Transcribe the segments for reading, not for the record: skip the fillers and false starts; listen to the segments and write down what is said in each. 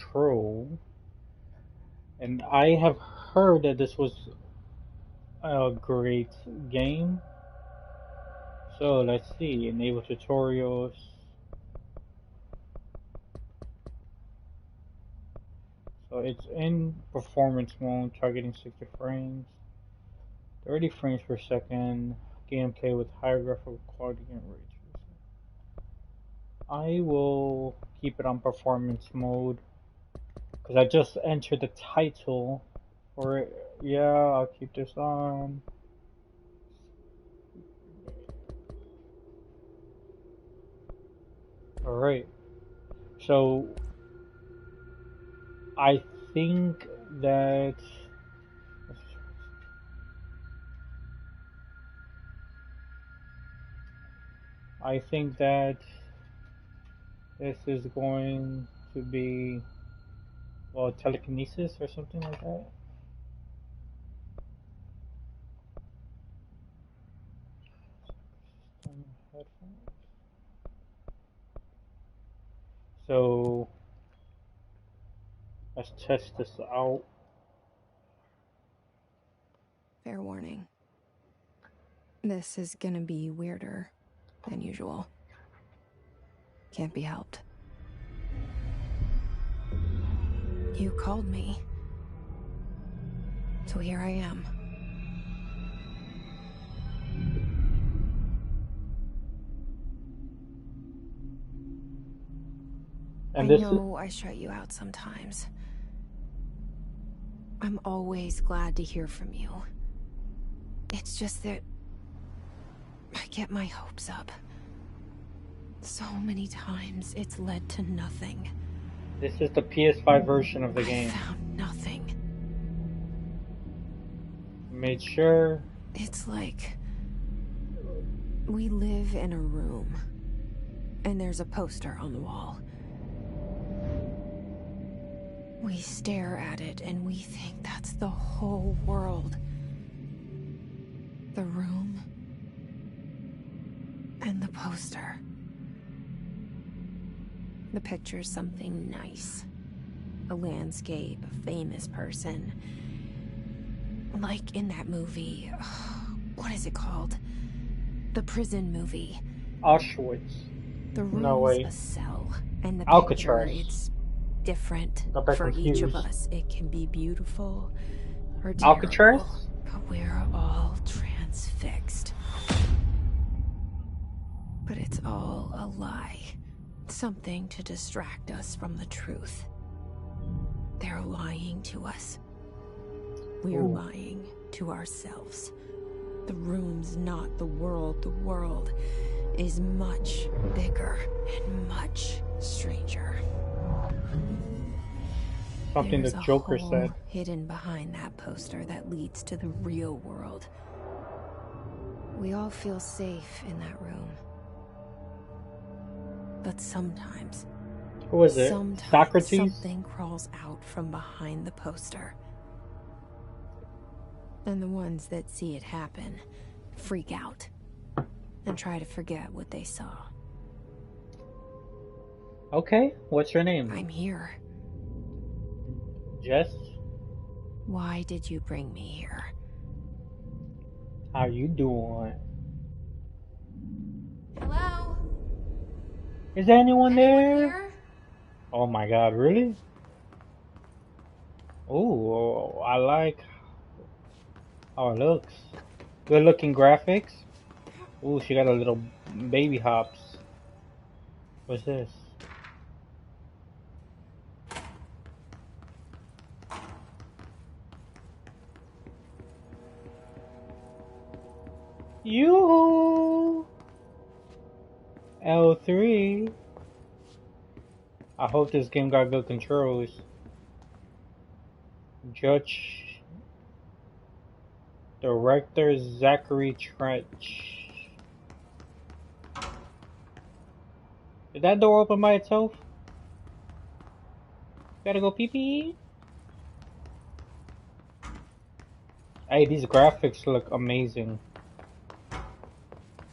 Control, and I have heard that this was a great game. So let's see, enable tutorials. So it's in performance mode, targeting 60 frames, 30 frames per second, gameplay with higher graphical quality and ray tracing. I will keep it on performance mode because I just entered the title for it. Yeah, I'll keep this on. Alright, so I think that I think that this is going to be, well, telekinesis or something like that. Headphones. So let's test this out. Fair warning. This is gonna be weirder than usual. Can't be helped. You called me. So here I am. And I this know I shut you out sometimes. I'm always glad to hear from you. It's just that I get my hopes up. So many times it's led to nothing. This is the PS5 version of the game. I found nothing. Made sure. It's like we live in a room, and there's a poster on the wall. We stare at it, and we think that's the whole world. The room, and the poster. The picture's something nice. A landscape, a famous person. Like in that movie, what is it called? The prison movie. Auschwitz. The room's No way. a cell, and the Alcatraz. picture, it's different for each of us. It can be beautiful or terrible, Alcatraz? but we're all transfixed. But it's all a lie. Something to distract us from the truth. They're lying to us. We're lying to ourselves. The room's not the world. The world is much bigger and much stranger. Something the Joker said. There's a hole hidden behind that poster that leads to the real world. We all feel safe in that room. But sometimes... Who is it? Socrates? Something crawls out from behind the poster. And the ones that see it happen freak out and try to forget what they saw. Okay, what's your name? I'm here. Jess? Why did you bring me here? How you doing? Hello? Is there anyone there? Here? Oh my god, really? Oh, I like how it looks. Good looking graphics. Ooh, she got a little baby hops. What's this? Yoo-hoo! L3. I hope this game got good controls. Judge. Director Zachary Trench. Did that door open by itself? Gotta go pee-pee? Hey, these graphics look amazing.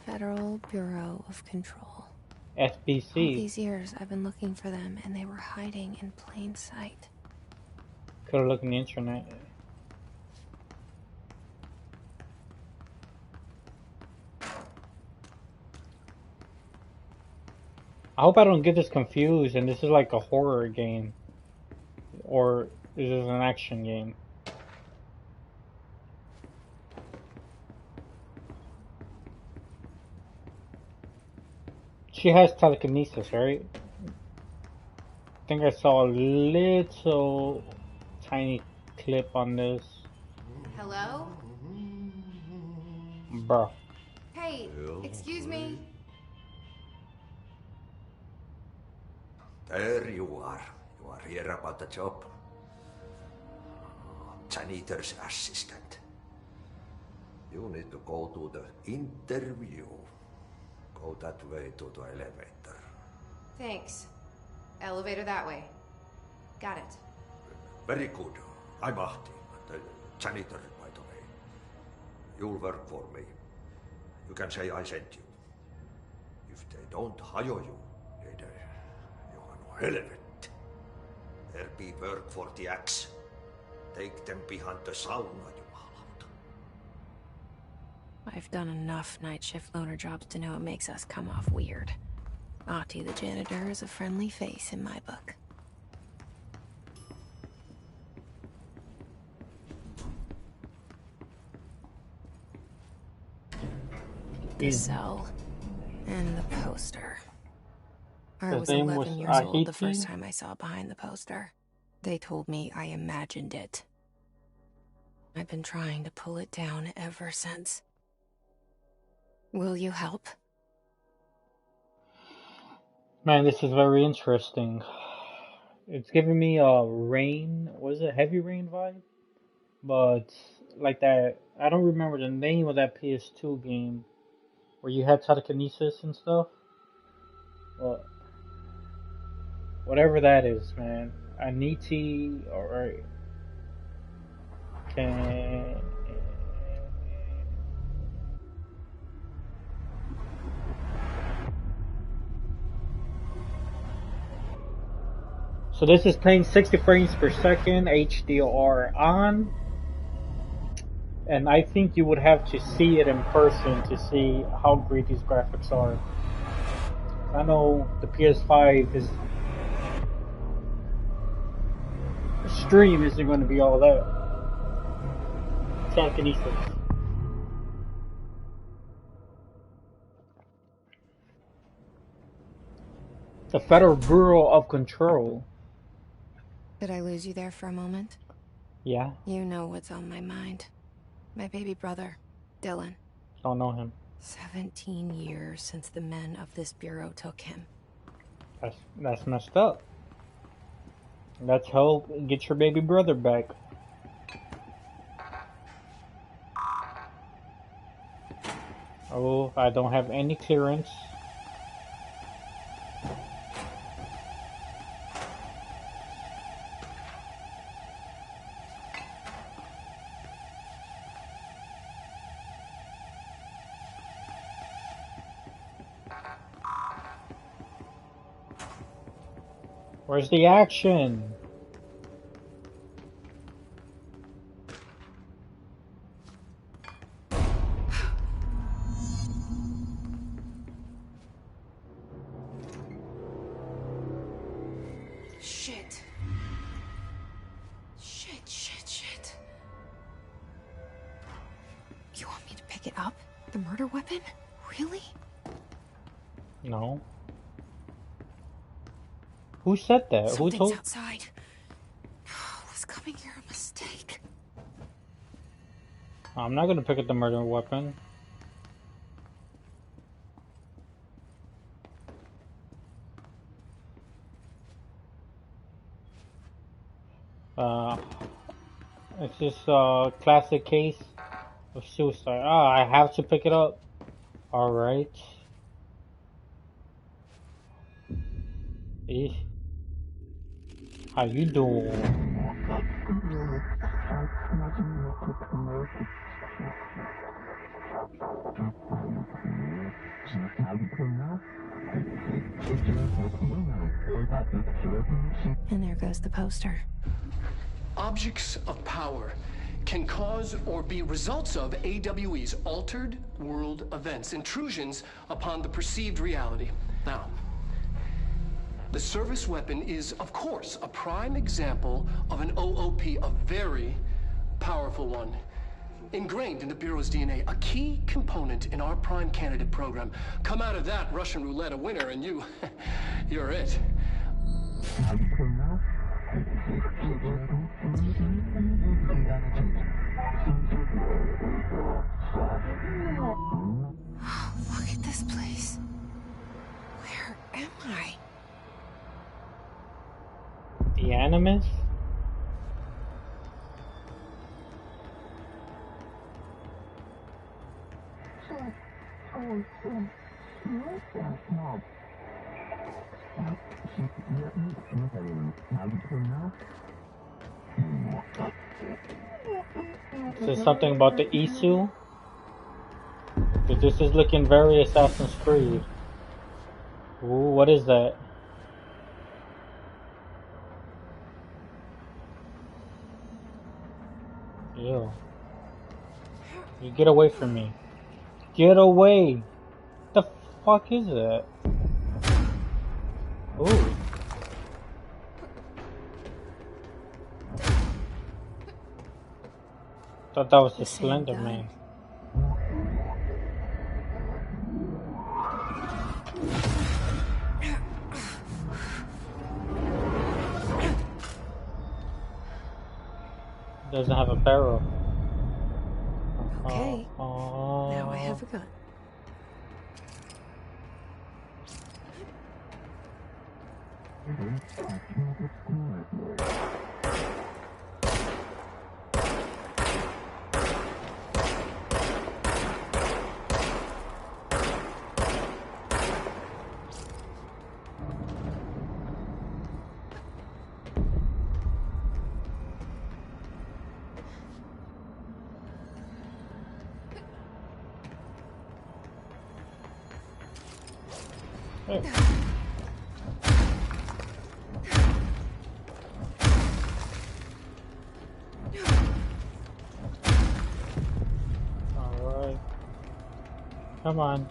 Federal Bureau of Control. All SBC. these years I've been looking for them and they were hiding in plain sight. Could have looked on the internet. I hope I don't get this confused and this is like a horror game. Or this is an action game. She has telekinesis, right? I think I saw a little tiny clip on this. Hello? Bruh. Hey, excuse me. There you are. You are here about the job. Janitor's assistant. You need to go to the interview. Go that way to the elevator. Thanks. Elevator that way. Got it. Very good. I'm Ahti, the janitor, by the way. You'll work for me. You can say I sent you. If they don't hire you, you are no helvet. There be work for the axe. Take them behind the sauna, jumalauta. I've done enough night shift loner jobs to know it makes us come off weird. Ahti the janitor is a friendly face in my book. The cell and the poster. I was 11 years old the first time I saw behind the poster. They told me I imagined it. I've been trying to pull it down ever since. Will you help? Man, this is very interesting. It's giving me a rain, was it heavy rain vibe? But like that, I don't remember the name of that PS2 game where you had telekinesis and stuff. Well, whatever that is, man. I need to, alright. Can. So this is playing 60 frames per second, HDR on. And I think you would have to see it in person to see how great these graphics are. I know the PS5 is the stream isn't going to be all that. Telekinesis. The Federal Bureau of Control. Did I lose you there for a moment? Yeah. You know what's on my mind. My baby brother, Dylan. Don't know him. 17 years since the men of this bureau took him. That's messed up. Let's help get your baby brother back. Oh, I don't have any clearance. Where's the action? Shit. Shit. You want me to pick it up? The murder weapon? Really? No. Who said that? Something's Who told? Outside. Was coming here a mistake? I'm not gonna pick up the murder weapon. It's just a classic case of suicide. Ah, I have to pick it up. All right. Eesh. How you doing? And there goes the poster. Objects of power can cause or be results of AWE's altered world events, intrusions upon the perceived reality. Now, the service weapon is, of course, a prime example of an OOP, a very powerful one. Ingrained in the Bureau's DNA, a key component in our prime candidate program. Come out of that Russian roulette a winner and you're it. Look at this place. Where am I? The Animus? Is there something about the Isu? But this is looking very Assassin's Creed. Ooh, what is that? Ew. You get away from me. Get away! The fuck is that? Ooh. Thought that was the Slender Man. Doesn't have a barrel. Okay. Now I have a gun. Hey. Alright. Come on.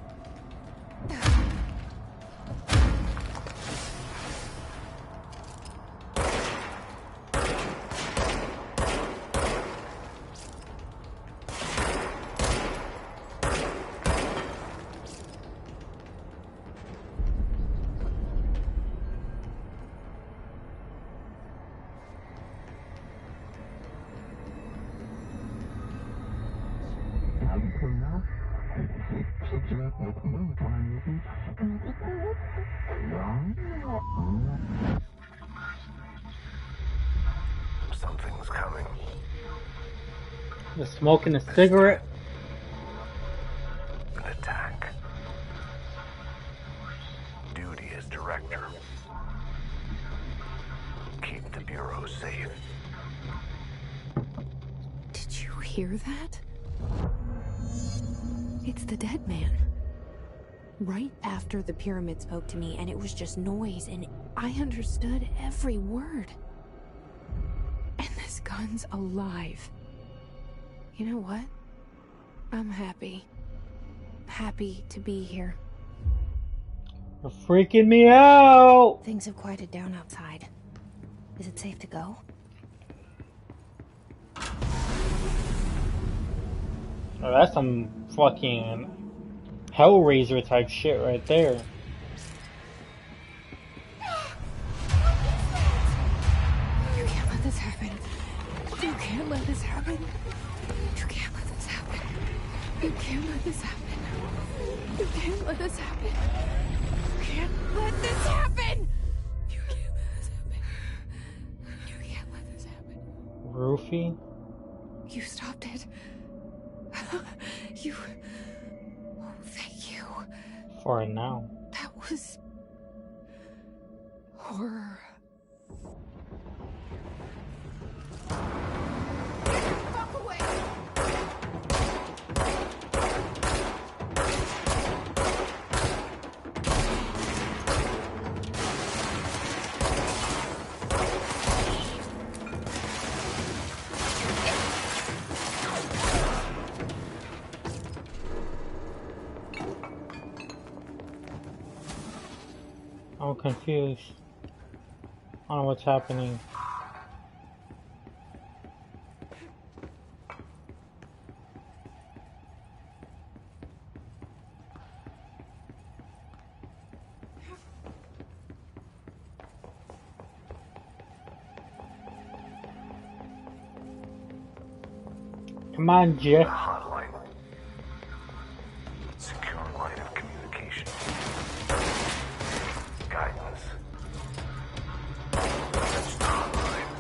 Something's coming. The smoking a cigarette. An attack. Duty as director. Keep the Bureau safe. Did you hear that? It's the dead man. Right after the pyramid spoke to me, and it was just noise, and I understood every word. And this gun's alive. You know what? I'm happy. Happy to be here. You're freaking me out! Things have quieted down outside. Is it safe to go? Oh, that's some fucking Hellraiser type shit right there. You can't let this happen. You can't let this happen. You can't let this happen. You can't let this happen. You can't let this happen. You can't let this happen. You can't let this happen. You can't let this happen. Roofie? You stopped it. You... Oh, thank you. For now. That was... horror. Fuck away! I'm confused. I don't know what's happening. Come on, Jeff. Hotline. Secure line of communication. Guidance. That's the hotline.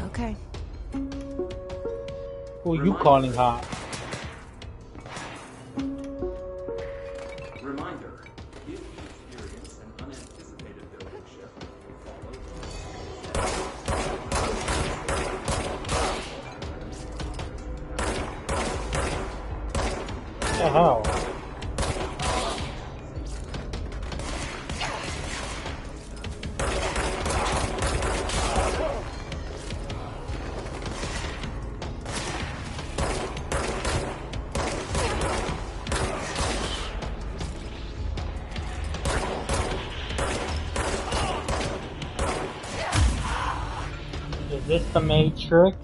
Okay. Who are you calling hot? Reminder, if you experience an unanticipated building shift, What the hell? Is this the Matrix?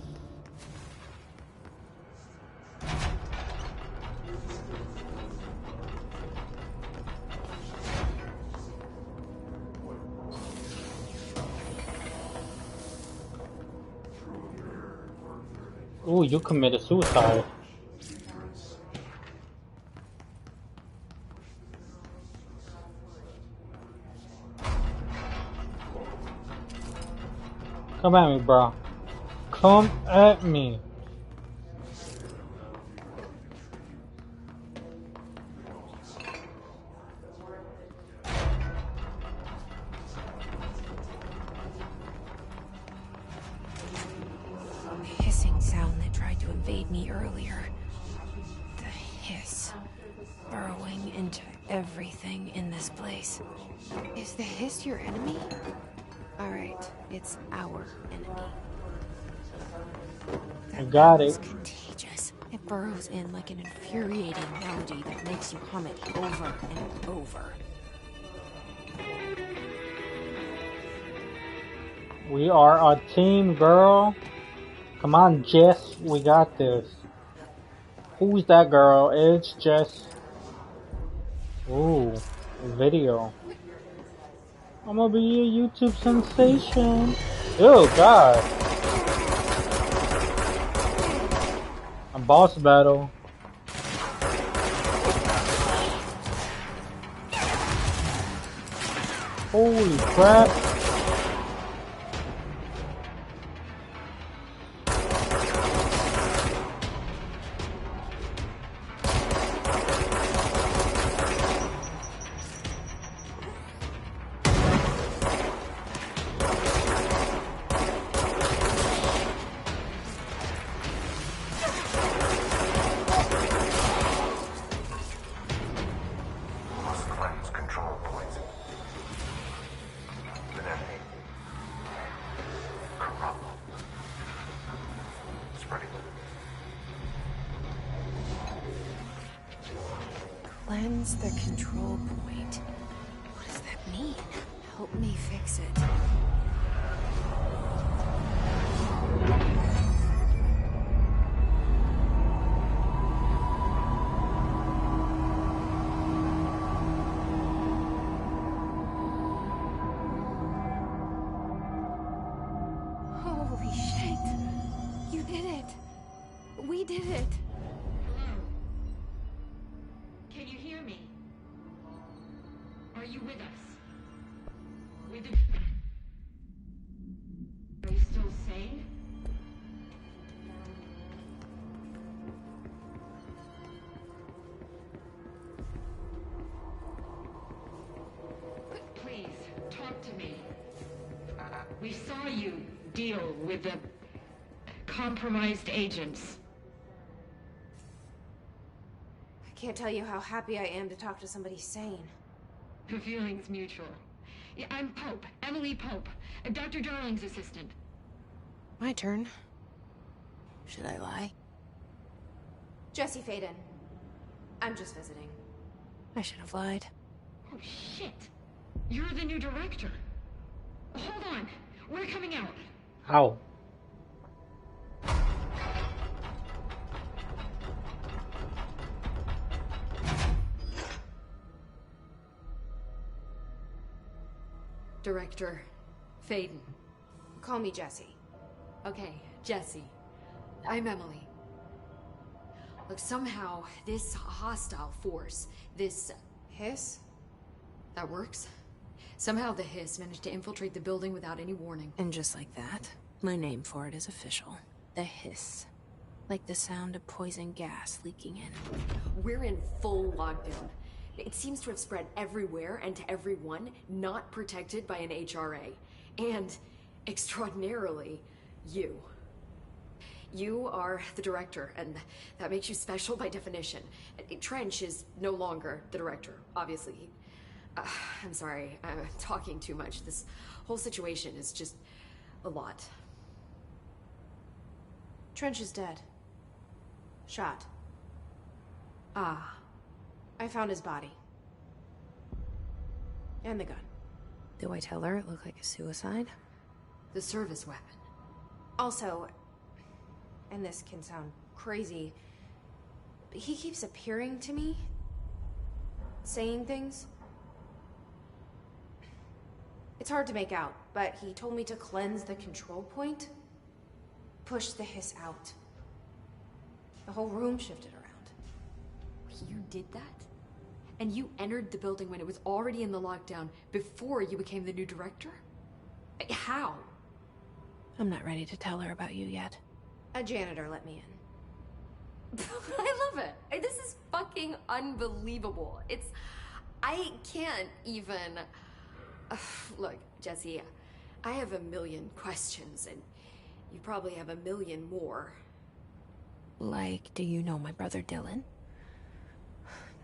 Ooh, you committed suicide. Come at me, bro. Come at me. Hissing sound that tried to invade me earlier. The hiss. Burrowing into everything in this place. Is the hiss your enemy? Alright, it's our enemy. I got it. It's contagious. It burrows in like an infuriating melody that makes you hum it over and over. We are a team, girl. Come on, Jess. We got this. Who's that girl? It's Jess. Ooh, video. I'm gonna be a YouTube sensation. Oh, God. A boss battle. Holy crap. Must cleanse control points. Vanity. Corrupt. Spreading. Cleanse the control point. What does that mean? Help me fix it. Holy shit! You did it! We did it! Can you hear me? Are you with us? Are you still sane? Please, talk to me. We saw you deal with the compromised agents. I can't tell you how happy I am to talk to somebody sane. The feeling's mutual. Yeah, I'm Pope, Emily Pope, Dr. Darling's assistant. My turn. Should I lie? Jesse Faden. I'm just visiting. I should have lied. Oh, shit. You're the new director. Hold on. We're coming out. Ow. Director Faden. Call me Jesse. Okay, Jesse. I'm Emily. Look, somehow this hostile force, this Hiss? that works. Somehow the hiss managed to infiltrate the building without any warning. And just like that, my name for it is official. The hiss. Like the sound of poison gas leaking in. We're in full lockdown. It seems to have spread everywhere and to everyone not protected by an HRA. And, extraordinarily, you. You are the director, and that makes you special by definition. Trench is no longer the director, obviously. I'm sorry, I'm talking too much. This whole situation is just a lot. Trench is dead. Shot. Ah. I found his body. And the gun. Do I tell her it looked like a suicide? The service weapon. Also, and this can sound crazy, but he keeps appearing to me, saying things. It's hard to make out, but he told me to cleanse the control point, push the hiss out. The whole room shifted around. You did that? And you entered the building when it was already in the lockdown before you became the new director? How? I'm not ready to tell her about you yet. A janitor let me in. I love it. This is fucking unbelievable. I can't even... Look, Jesse, I have a million questions, and you probably have a million more. Like, do you know my brother Dylan?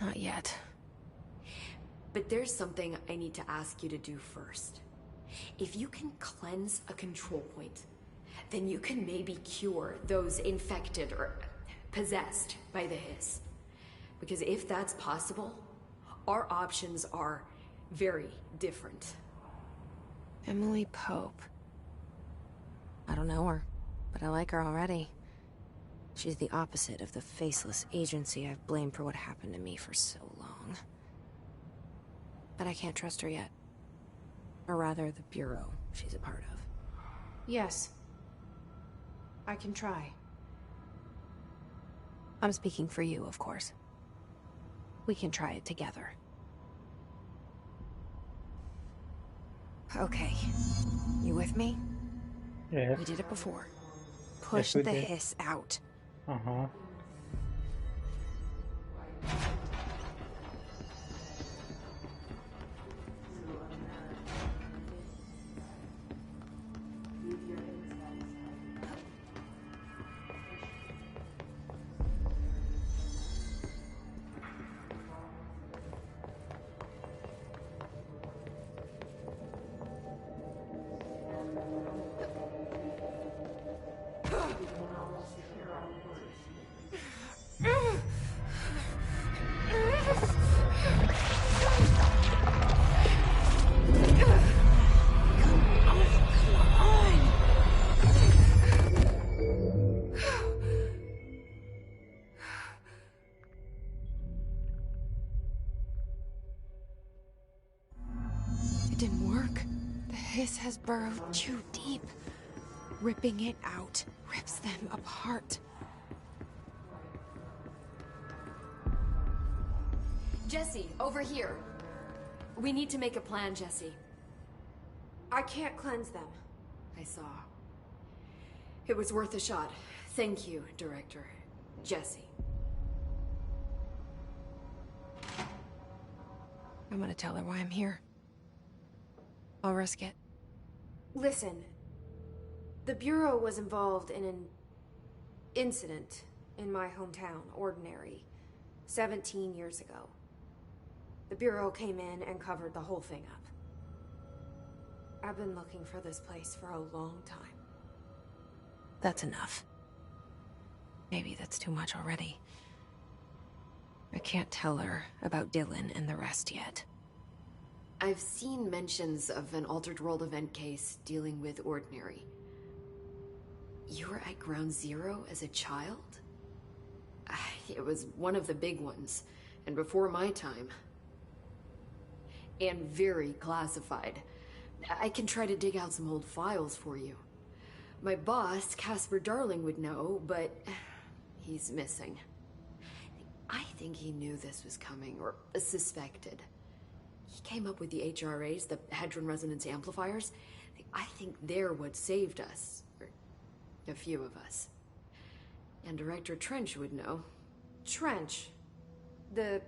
Not yet. But there's something I need to ask you to do first. If you can cleanse a control point, then you can maybe cure those infected or possessed by the hiss. Because if that's possible, our options are very different. Emily Pope. I don't know her, but I like her already. She's the opposite of the faceless agency I've blamed for what happened to me for so long. But I can't trust her yet. Or rather, the Bureau she's a part of. Yes. I can try. I'm speaking for you, of course. We can try it together. Okay. You with me? Yes. We did it before. Push we the did. hiss out. Uh-huh. It didn't work. The hiss has burrowed too deep. Ripping it out rips them apart. Jesse, over here. We need to make a plan, Jesse. I can't cleanse them. I saw. It was worth a shot. Thank you, Director. Jesse. I'm gonna tell her why I'm here. I'll risk it. Listen, the Bureau was involved in an incident in my hometown, Ordinary, 17 years ago. The Bureau came in and covered the whole thing up. I've been looking for this place for a long time. That's enough. Maybe that's too much already. I can't tell her about Dylan and the rest yet. I've seen mentions of an Altered World event case dealing with Ordinary. You were at Ground Zero as a child? It was one of the big ones, and before my time. And very classified. I can try to dig out some old files for you. My boss, Casper Darling, would know, but he's missing. I think he knew this was coming, or suspected. He came up with the HRAs, the Hadron Resonance Amplifiers. I think they're what saved us. Or a few of us. And Director Trench would know. Trench. The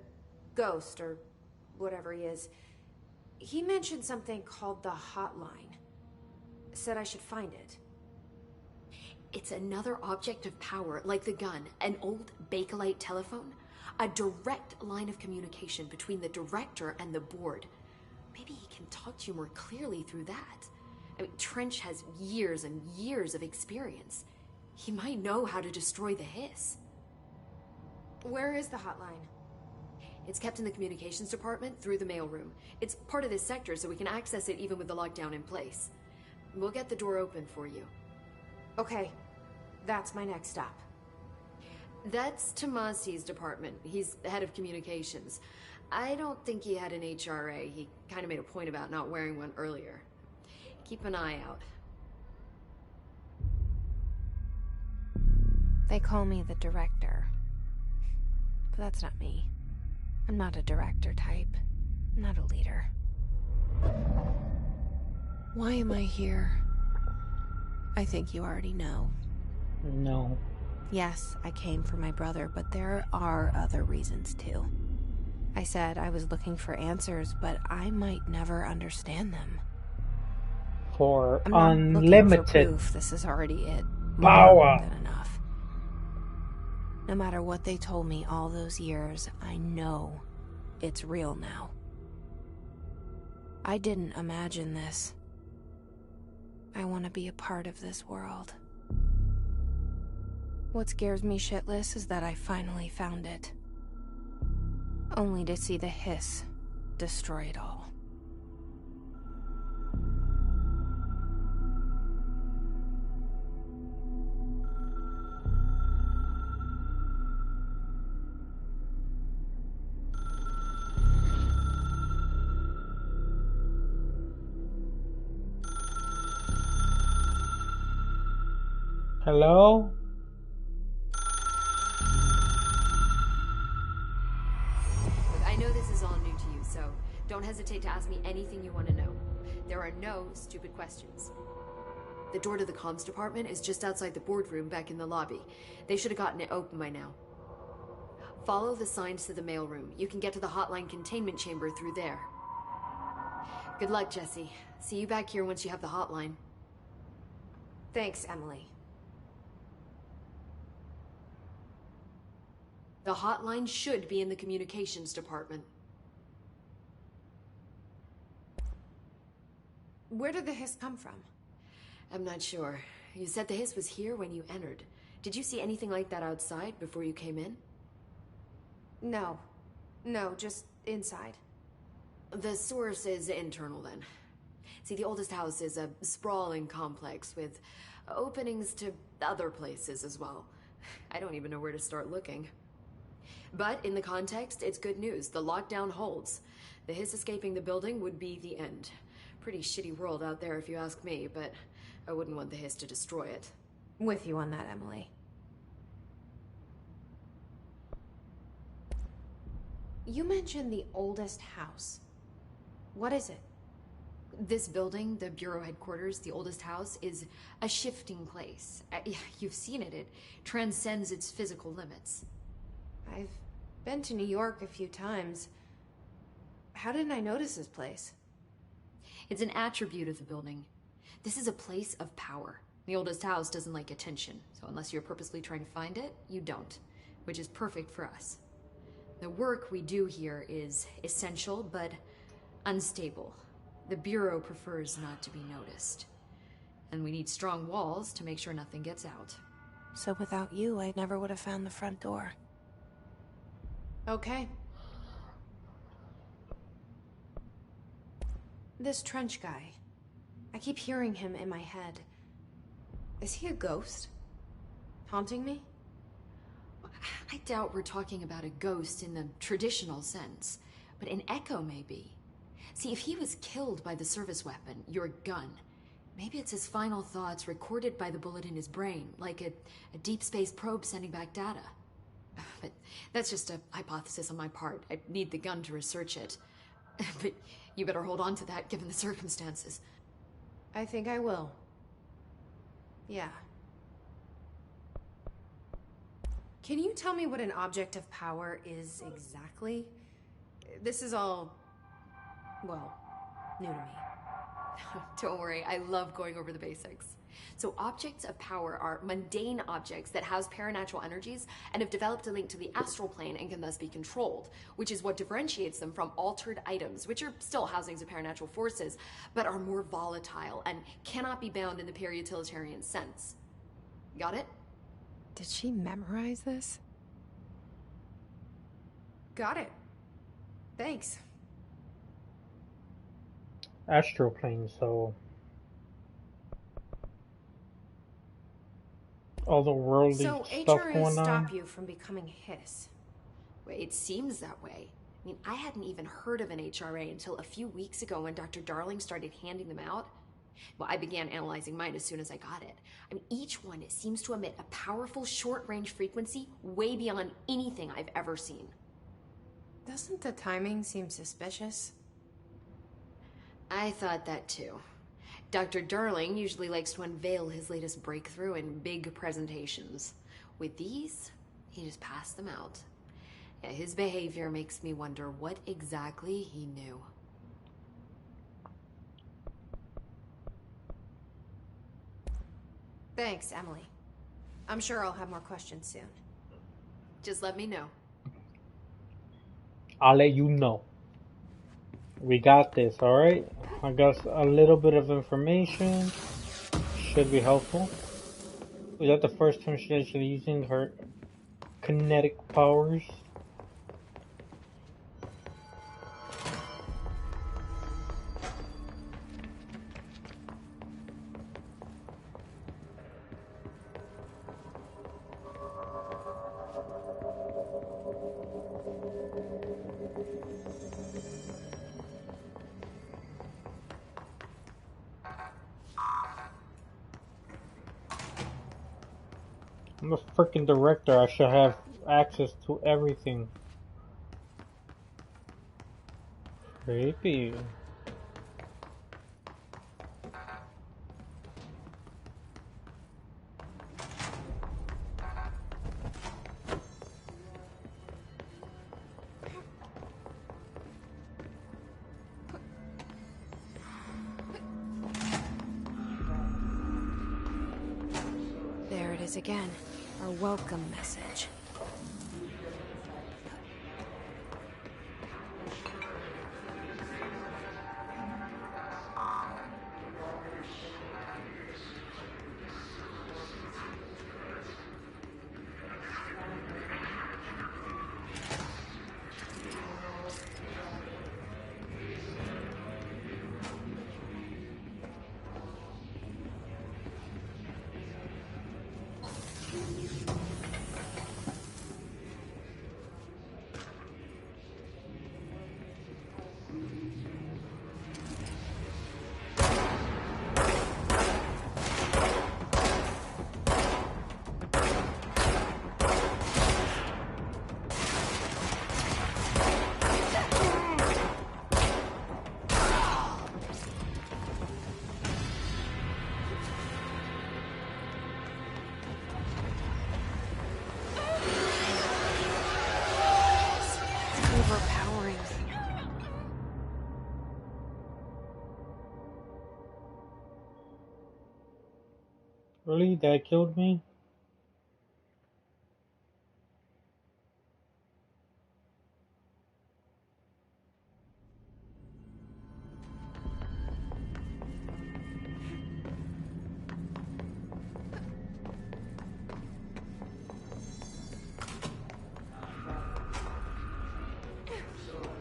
ghost, or whatever he is. He mentioned something called the Hotline. Said I should find it. It's another object of power, like the gun, an old Bakelite telephone. A direct line of communication between the director and the board. Maybe he can talk to you more clearly through that. I mean, Trench has years and years of experience. He might know how to destroy the hiss. Where is the hotline? It's kept in the communications department through the mailroom. It's part of this sector, so we can access it even with the lockdown in place. We'll get the door open for you. Okay, that's my next stop. That's Tomasi's department. He's the head of communications. I don't think he had an HRA. He kind of made a point about not wearing one earlier. Keep an eye out. They call me the director. But that's not me. I'm not a director type. I'm not a leader. Why am I here? I think you already know. No. Yes, I came for my brother, but there are other reasons too. I said I was looking for answers, but I might never understand them. For I'm not looking for unlimited proof. This is already it. power. More than enough. No matter what they told me all those years, I know it's real now. I didn't imagine this. I want to be a part of this world. What scares me shitless is that I finally found it. Only to see the hiss destroy it all. Hello? Look, I know this is all new to you, so don't hesitate to ask me anything you want to know. There are no stupid questions. The door to the comms department is just outside the boardroom back in the lobby. They should have gotten it open by now. Follow the signs to the mailroom. You can get to the hotline containment chamber through there. Good luck, Jesse. See you back here once you have the hotline. Thanks, Emily. The hotline should be in the communications department. Where did the hiss come from? I'm not sure. You said the hiss was here when you entered. Did you see anything like that outside before you came in? No, just inside. The source is internal then. See, the oldest house is a sprawling complex with openings to other places as well. I don't even know where to start looking. But in the context, it's good news. The lockdown holds. The hiss escaping the building would be the end. Pretty shitty world out there if you ask me, but I wouldn't want the hiss to destroy it. With you on that, Emily. You mentioned the oldest house. What is it? This building, the Bureau headquarters, the oldest house, is a shifting place. You've seen it. It transcends its physical limits. I've been to New York a few times. How didn't I notice this place? It's an attribute of the building. This is a place of power. The oldest house doesn't like attention, so unless you're purposely trying to find it, you don't, which is perfect for us. The work we do here is essential, but unstable. The Bureau prefers not to be noticed. And we need strong walls to make sure nothing gets out. So without you, I never would have found the front door. Okay. This Trench guy. I keep hearing him in my head. Is he a ghost? Haunting me? I doubt we're talking about a ghost in the traditional sense, but an echo maybe. See, if he was killed by the service weapon, your gun, maybe it's his final thoughts recorded by the bullet in his brain, like a deep space probe sending back data. But that's just a hypothesis on my part. I need the gun to research it. But you better hold on to that given the circumstances. I think I will. Yeah. Can you tell me what an object of power is exactly? This is all, well, new to me. Don't worry, I love going over the basics. So objects of power are mundane objects that house paranatural energies and have developed a link to the astral plane and can thus be controlled, which is what differentiates them from altered items, which are still housings of paranatural forces, but are more volatile and cannot be bound in the pure utilitarian sense. Got it? Did she memorize this? Got it. Thanks. Astral plane, so all the worldly So stuff HRAs going on. stop you from becoming Hiss. Wait, it seems that way. I mean, I hadn't even heard of an HRA until a few weeks ago when Dr. Darling started handing them out. Well, I began analyzing mine as soon as I got it. I mean, each one seems to emit a powerful short-range frequency way beyond anything I've ever seen. Doesn't the timing seem suspicious? I thought that too. Dr. Darling usually likes to unveil his latest breakthrough in big presentations. With these, he just passed them out. Yeah, his behavior makes me wonder what exactly he knew. Thanks, Emily. I'm sure I'll have more questions soon. Just let me know. I'll let you know. We got this, alright? I got a little bit of information. Should be helpful. Was that the first time she's actually using her kinetic powers? I'm a freaking director. I should have access to everything. Creepy. There it is again. Our welcome message. Overpowering. Really? That killed me?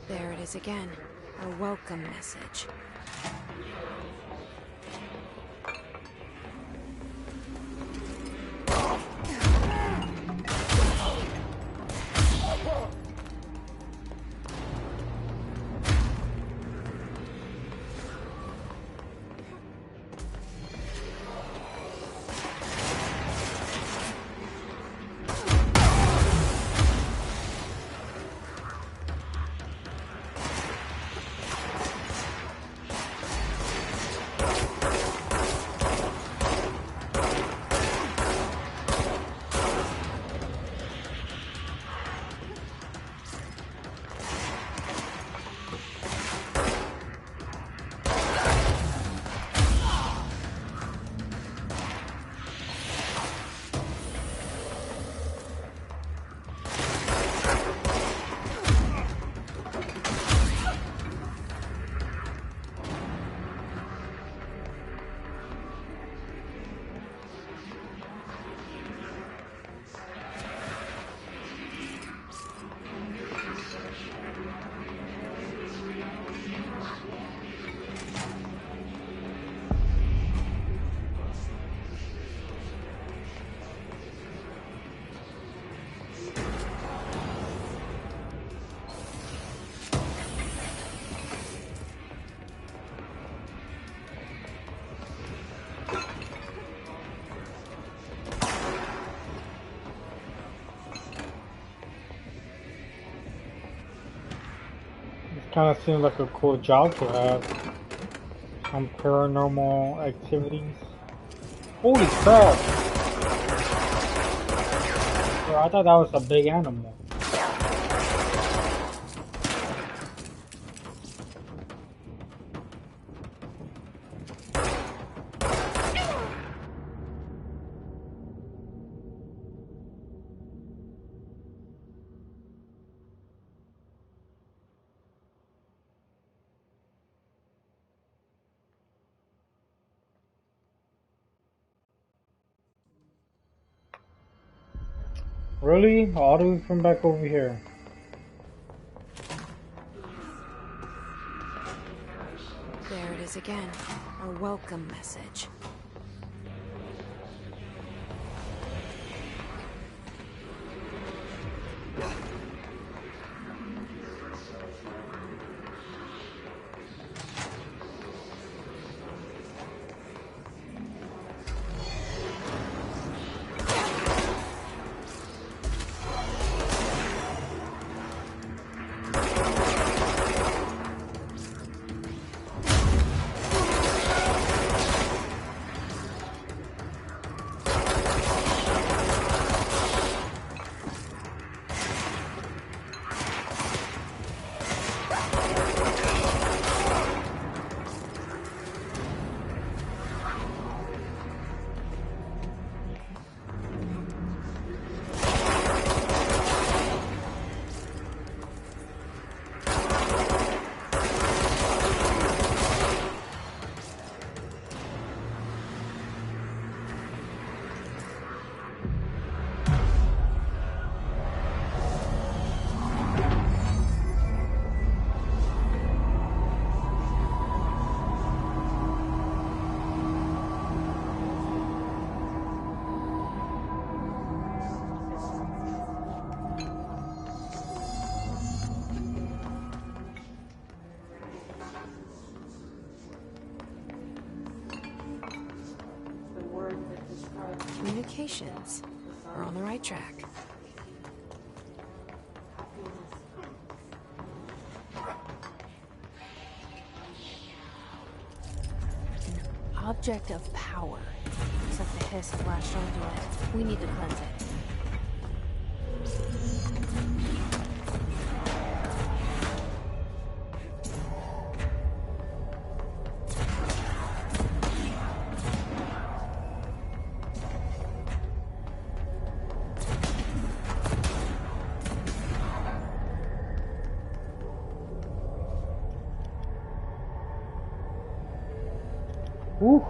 There it is again. A welcome message. Kind of seems like a cool job to have. Some paranormal activities. Holy crap! Bro, I thought that was a big animal. Really? All the way from back over here. There it is again. A welcome message. Communications. We're on the right track. An object of power. Looks like the hiss has latched onto it. We need to cleanse it. Woo!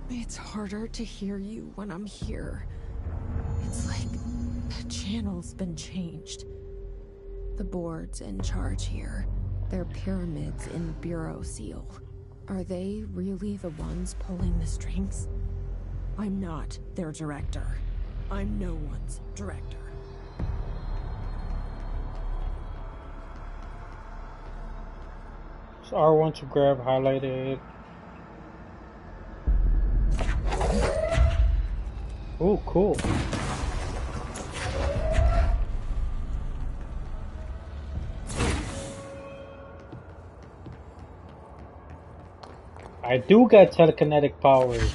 It's harder to hear you when I'm here. It's like the channel's been changed. The board's in charge here. They're pyramids in Bureau Seal. Are they really the ones pulling the strings? I'm not their director. I'm no one's director. So R1 to grab highlighted. Oh, cool. I do got telekinetic powers.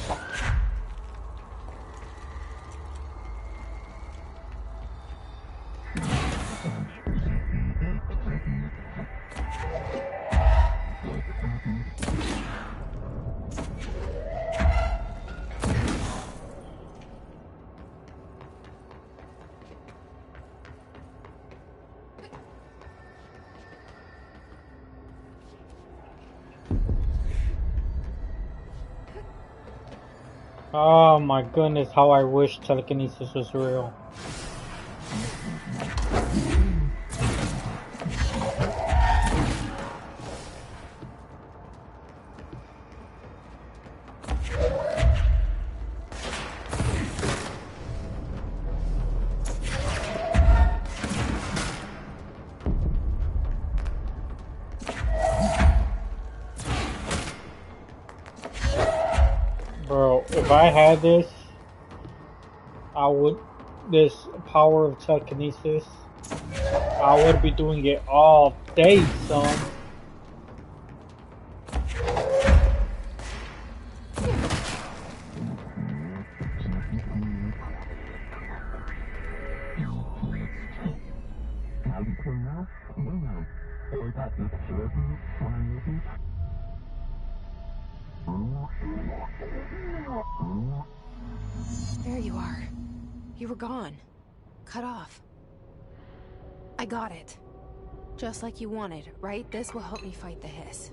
Oh my goodness, how I wish telekinesis was real. Bro, if I had this, this power of telekinesis, I would be doing it all day, son. There you are. You were gone. Cut off. I got it. Just like you wanted, right? This will help me fight the hiss.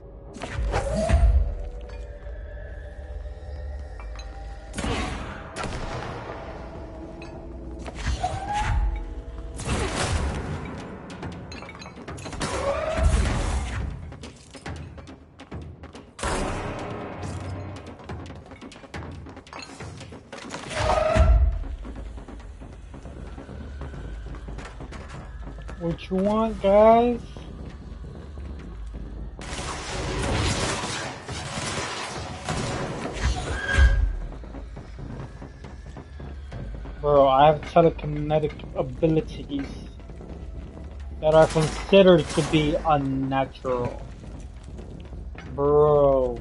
What you want, guys? Bro, I have telekinetic abilities that are considered to be unnatural. Bro.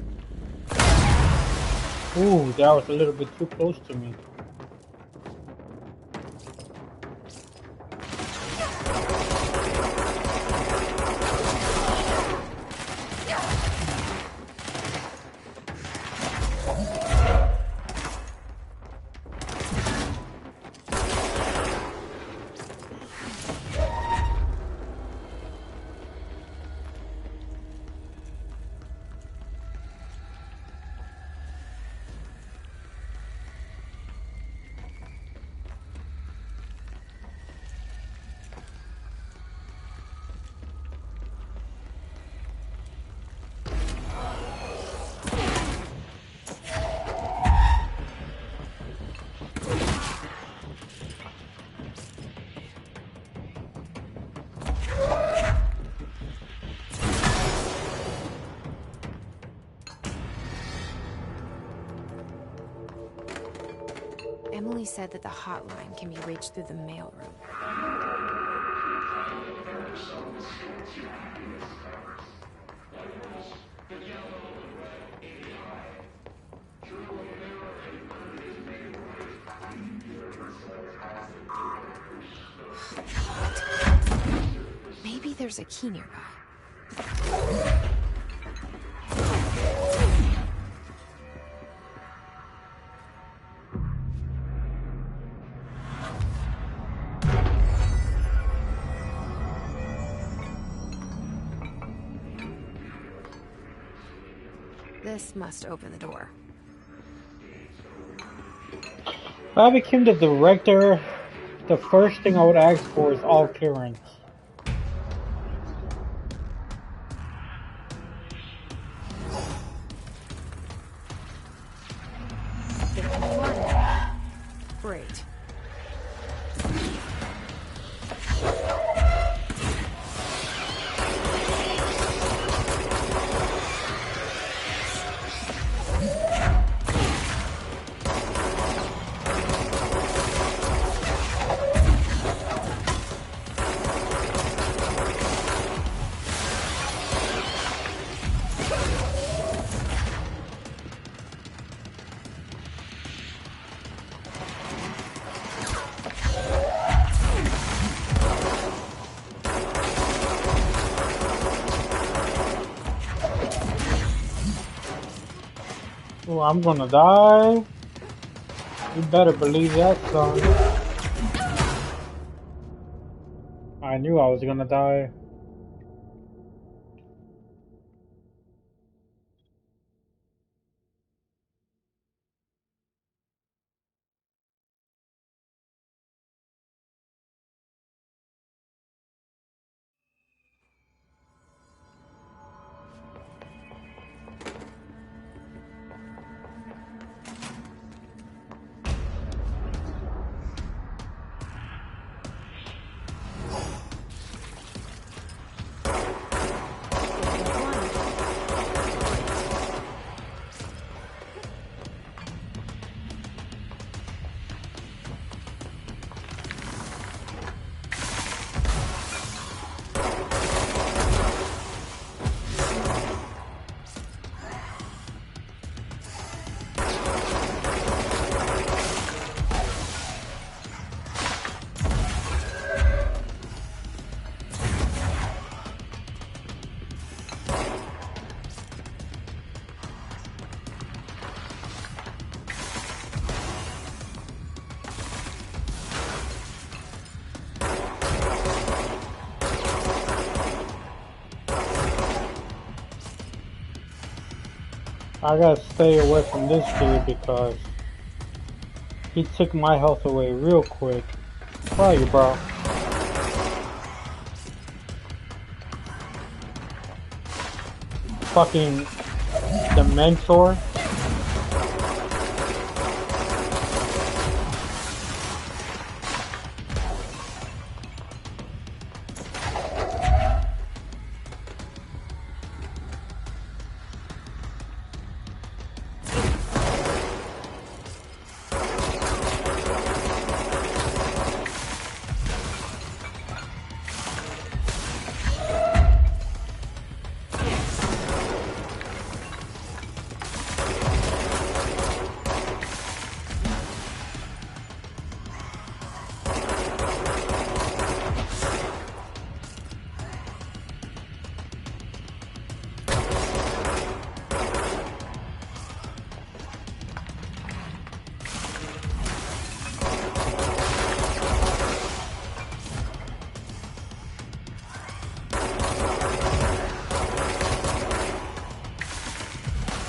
Ooh, that was a little bit too close to me. Emily said that the hotline can be reached through the mailroom. Maybe there's a key nearby. This must open the door. If I became the director, the first thing I would ask for is all clearance. Great. Oh, I'm gonna die. You better believe that, son. I knew I was gonna die. I gotta stay away from this dude because he took my health away real quick. Where are you, bro? Fucking the mentor.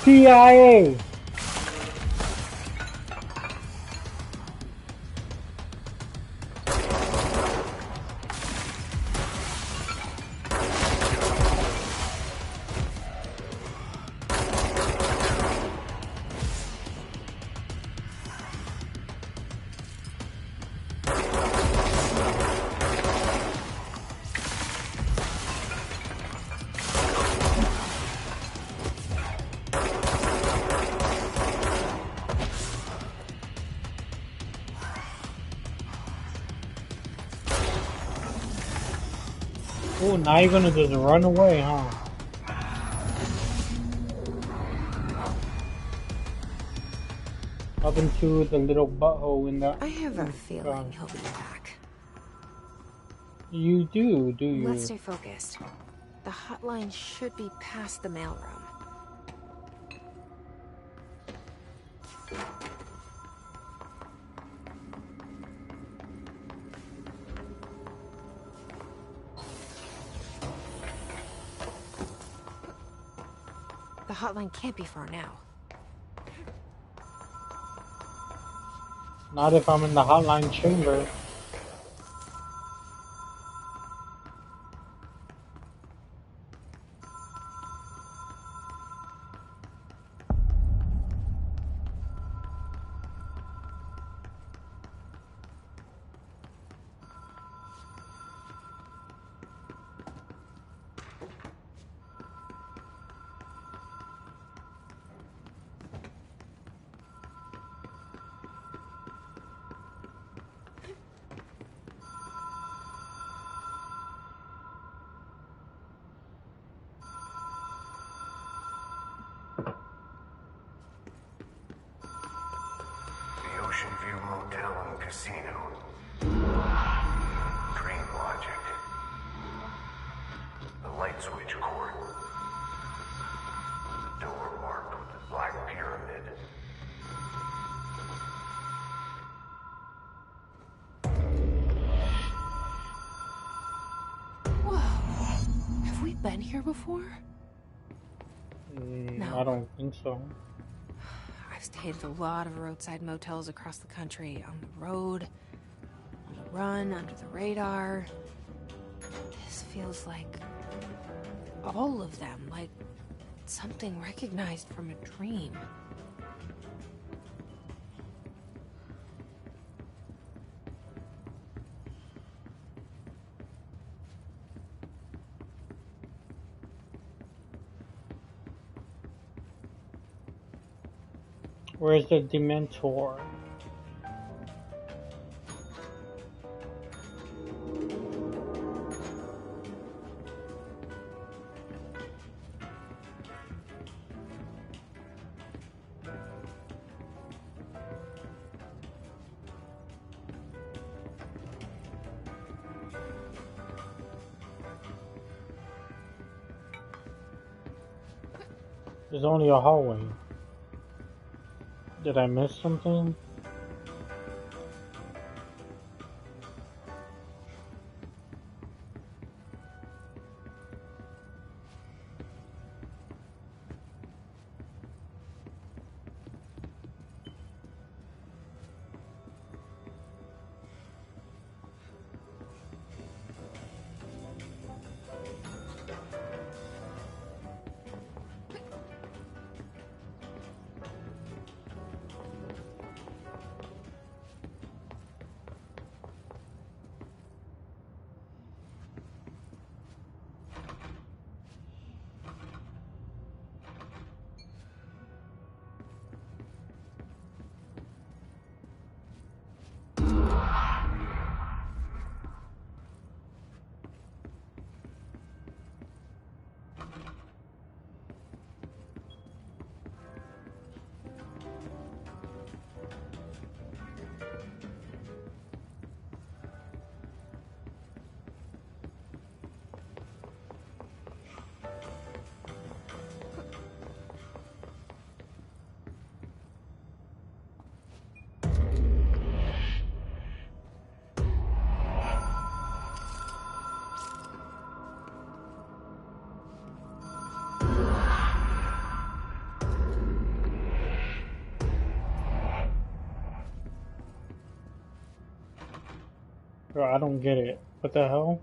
CIA! Oh, now you're gonna just run away, huh? Up into the little butthole in that. I have a feeling he'll be back. You do you? Let's stay focused. The hotline should be past the mailroom. The The hotline can't be far now. Not if I'm in the hotline chamber. The Ocean View Motel and Casino. Dream Logic. The light switch cord. The door marked with the black pyramid. Whoa. Have we been here before? No. I don't think so. I've stayed at a lot of roadside motels across the country. On the road, on the run, under the radar. This feels like all of them, like something recognized from a dream. Where's the Dementor? There's only a hallway. Did I miss something? Bro, I don't get it. What the hell?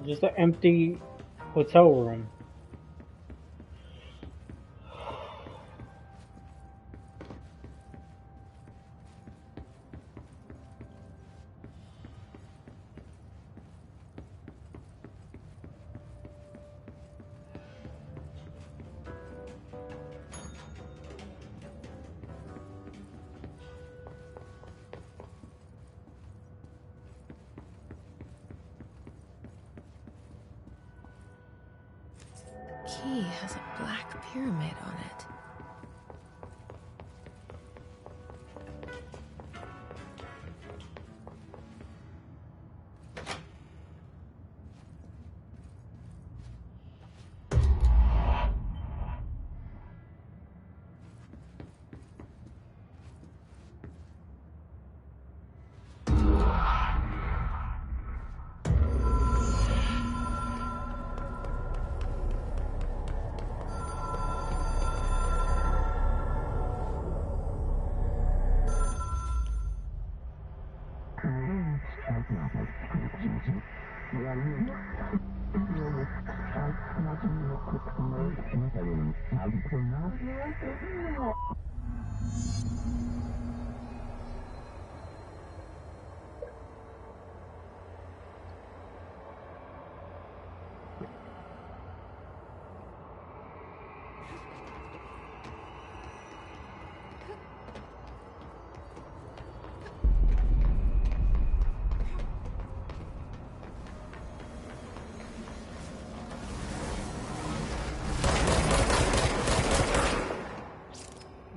Just an empty hotel room. key has a black pyramid on it.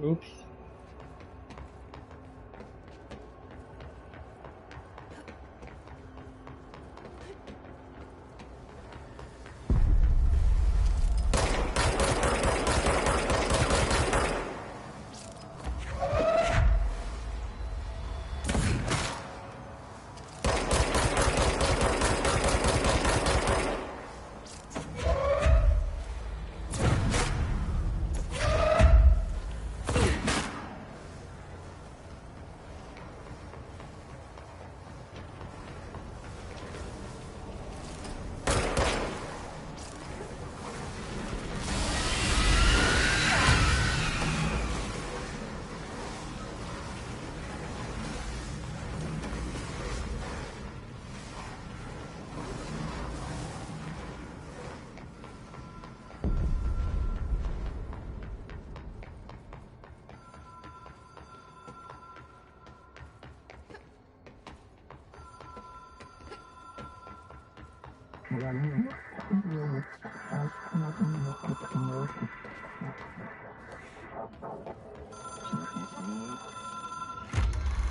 Oops.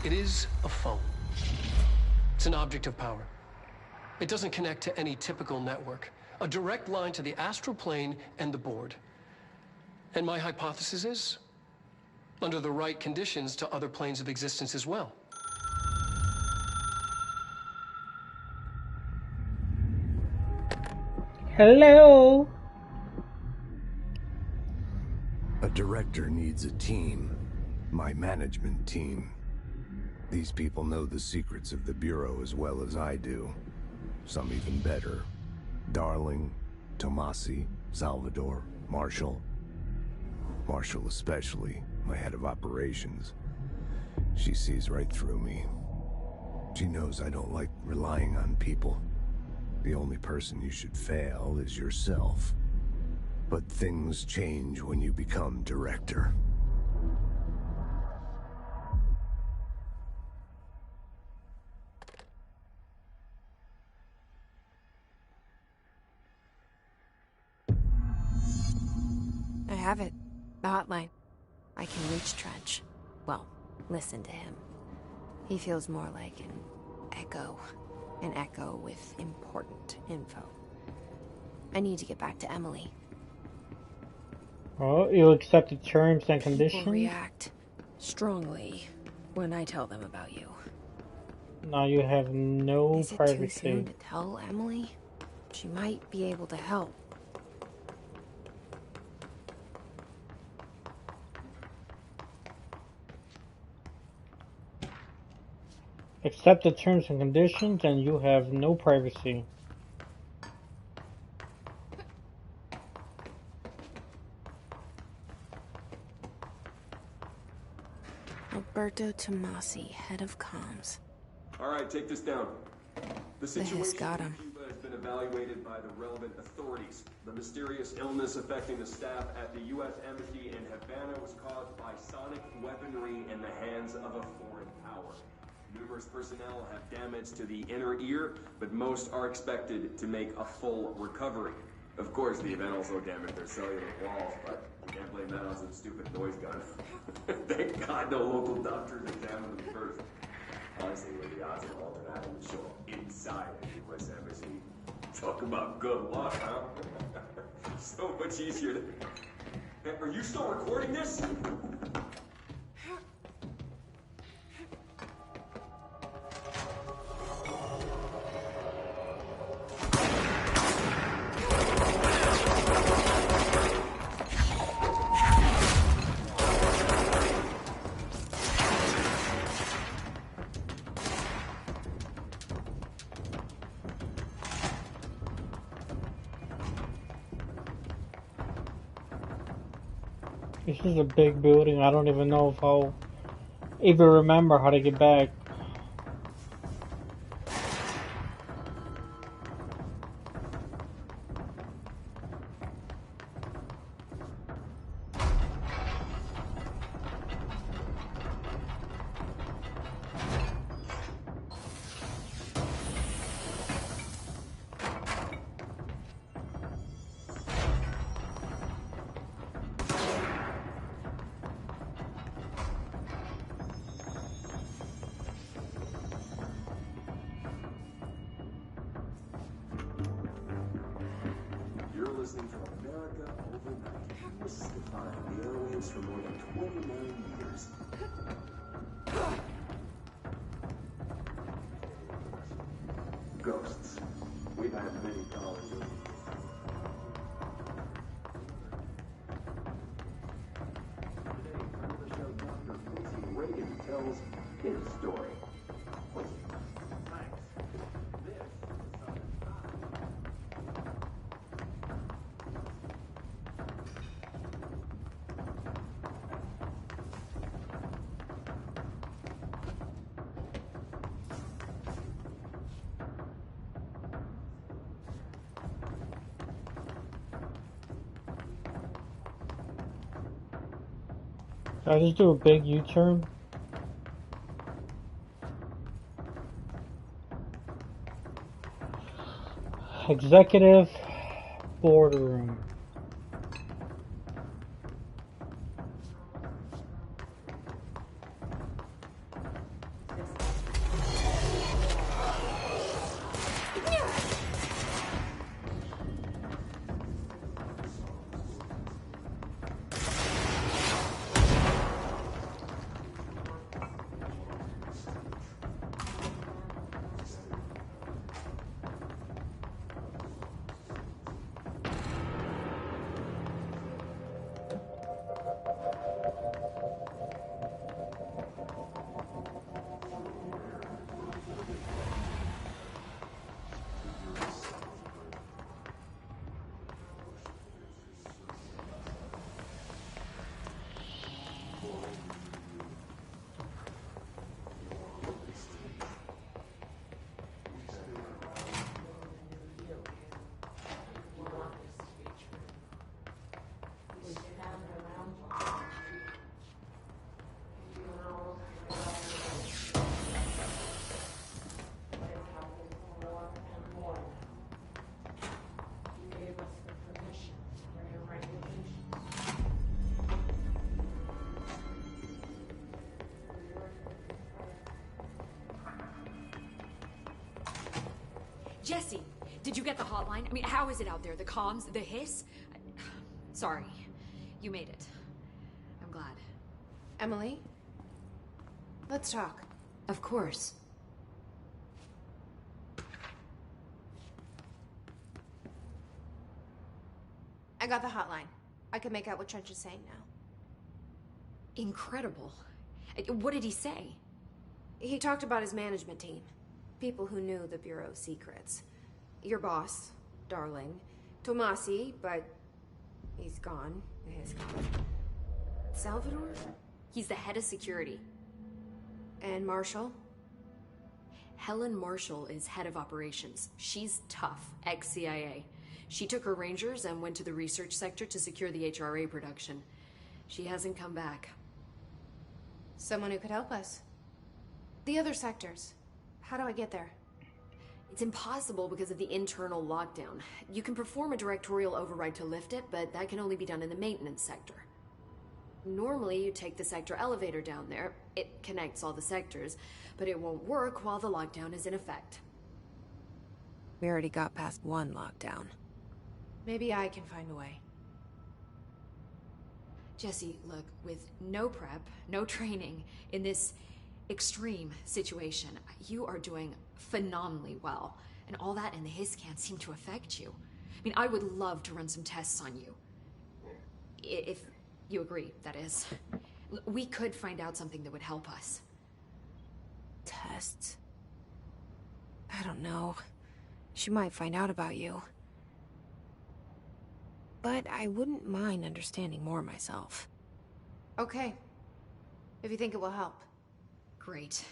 It is a phone. It's an object of power. It doesn't connect to any typical network. A direct line to the astral plane and the board. And my hypothesis is, under the right conditions, to other planes of existence as well. Hello. A director needs a team. My management team. These people know the secrets of the Bureau as well as I do. Some even better. Darling, Tomasi, Salvador, Marshall. Marshall especially, my head of operations. She sees right through me. She knows I don't like relying on people. The only person you should fail is yourself. But things change when you become director. I have it. The hotline. I can reach Trench. Well, listen to him. He feels more like an echo. An echo with important info. I need to get back to Emily. Oh, you accept the terms and People conditions? react strongly when I tell them about you. Now you have no Is it privacy. too soon to tell Emily? She might be able to help. Accept the terms and conditions and you have no privacy. Alberto Tomasi, head of comms. All right, take this down. The situation got him. in Cuba has been evaluated by the relevant authorities. The mysterious illness affecting the staff at the U.S. Embassy in Havana was caused by sonic weaponry in the hands of a foreign power. Numerous personnel have damage to the inner ear, but most are expected to make a full recovery. Of course, the event also damaged their cellular walls, but you can't blame that on some stupid noise gun. Thank God no local doctors examined them first. Honestly, what are the odds of all that would show up inside a US embassy? Talk about good luck, huh? So much easier to... Hey, are you still recording this? This is a big building. I don't even know if I'll even remember how to get back. Listening from America overnight. You mystifying the airwaves for more than 29 years. Ghosts. We've had many callers. Today, on the show, Dr. Quincy Reagan tells his story. Thanks. This is something. Did I just do a big U-turn? Executive boardroom. Jesse, did you get the hotline? I mean, how is it out there? The comms? The hiss? Sorry. You made it. I'm glad. Emily? Let's talk. Of course. I got the hotline. I can make out what Trench is saying now. Incredible. What did he say? He talked about his management team. People who knew the Bureau's secrets. Your boss, Darling. Tomasi, but he's gone. He's gone. Salvador? He's the head of security. And Marshall? Helen Marshall is head of operations. She's tough, ex-CIA. She took her Rangers and went to the research sector to secure the HRA production. She hasn't come back. Someone who could help us. The other sectors. How do I get there? It's impossible because of the internal lockdown. You can perform a directorial override to lift it, but that can only be done in the maintenance sector. Normally, you take the sector elevator down there. It connects all the sectors, but it won't work while the lockdown is in effect. We already got past one lockdown. Maybe I can find a way. Jesse, look, with no prep, no training, in this extreme situation, you are doing phenomenally well. And all that and the hiss can't seem to affect you. I mean, I would love to run some tests on you. If you agree, that is. We could find out something that would help us. Tests? I don't know. She might find out about you. But I wouldn't mind understanding more myself. Okay. If you think it will help. Great.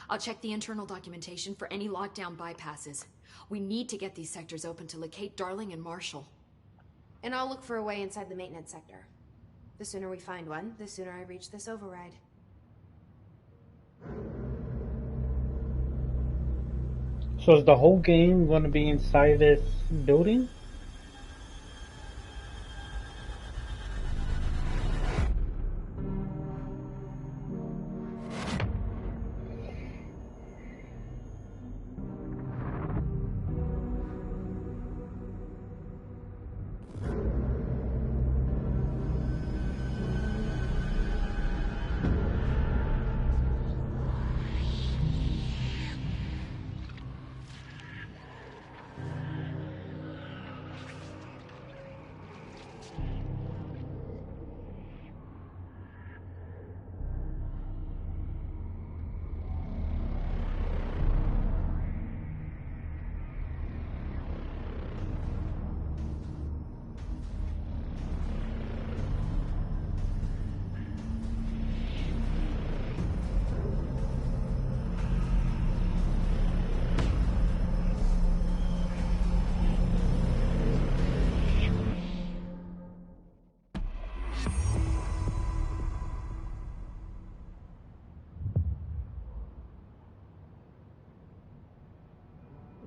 I'll check the internal documentation for any lockdown bypasses. We need to get these sectors open to locate Darling and Marshall. And I'll look for a way inside the maintenance sector. The sooner we find one, the sooner I reach this override. So is the whole game going to be inside this building?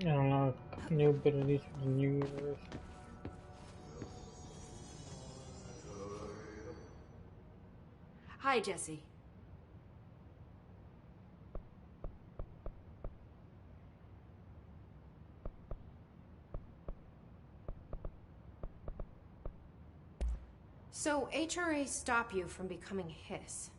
I don't know, new abilities for the new universe. Hi, Jesse. So, HRA stop you from becoming Hiss?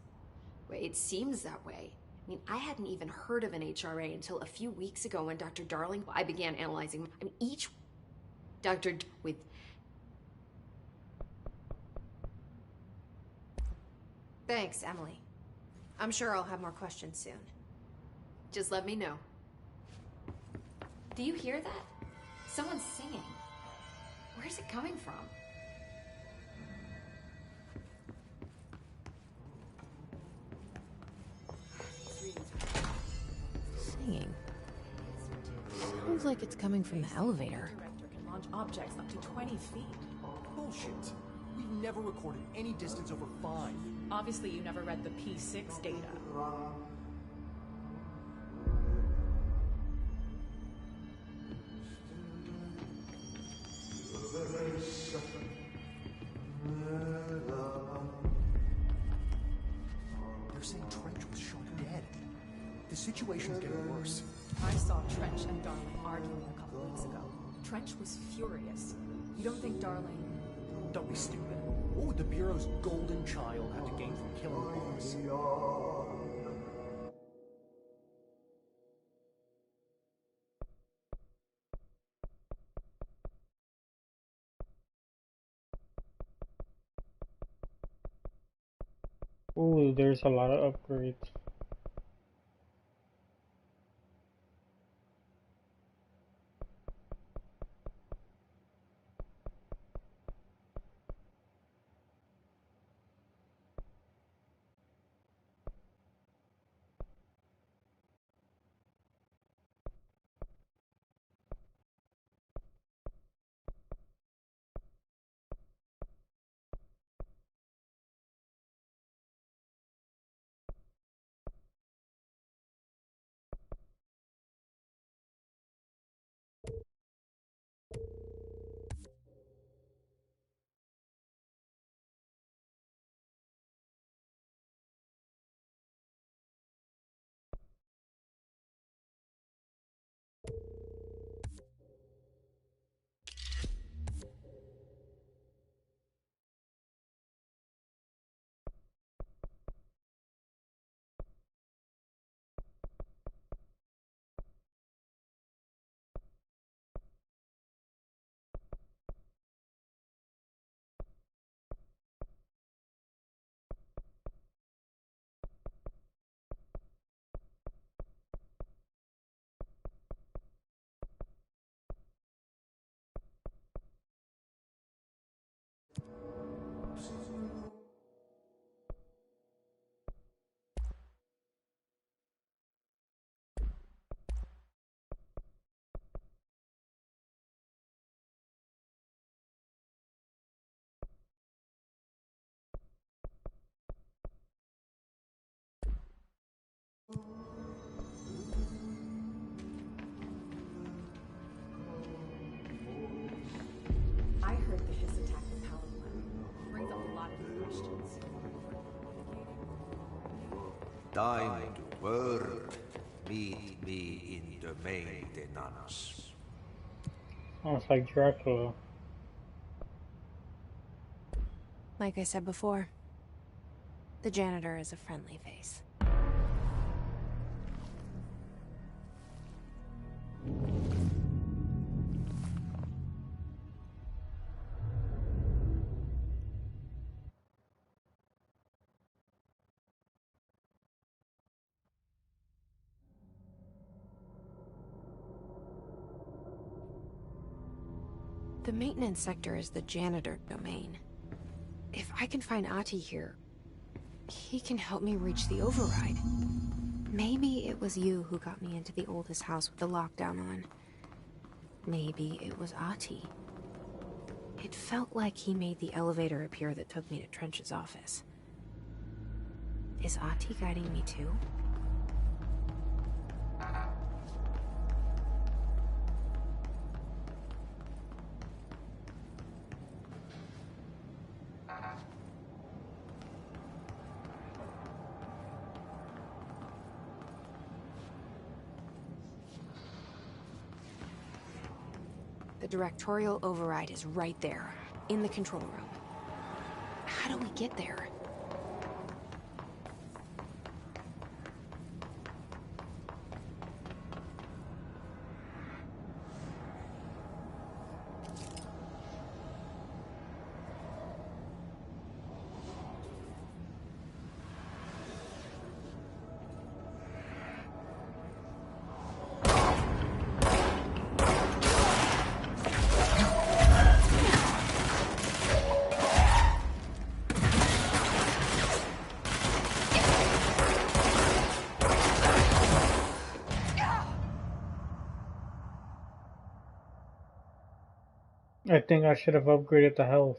Well, it seems that way. I mean, I hadn't even heard of an HRA until a few weeks ago when Dr. Darling, I began analyzing, I mean, each with... Thanks, Emily. I'm sure I'll have more questions soon. Just let me know. Do you hear that? Someone's singing. Where's it coming from? Singing. Sounds like it's coming from the elevator. Director can launch objects up to 20 feet. Bullshit. We've never recorded any distance over 5. Obviously, you never read the P6 data. They're saying Trench was shot dead. The situation's getting worse. I saw Trench and Darling arguing a couple weeks ago. Trench was furious. You don't think Darling... Don't be stupid. What would the Bureau's golden child have to gain from killing the boss? Ooh, there's a lot of upgrades. time to work, meet me in the maintenance. Sounds like Dracula. Like I said before, the janitor is a friendly face. The maintenance sector is the janitor domain. If I can find Ahti here, he can help me reach the override. Maybe it was you who got me into the oldest house with the lockdown on. Maybe it was Ahti. It felt like he made the elevator appear that took me to Trench's office. Is Ahti guiding me too? The directorial override is right there, in the control room. How do we get there? I think I should have upgraded the health.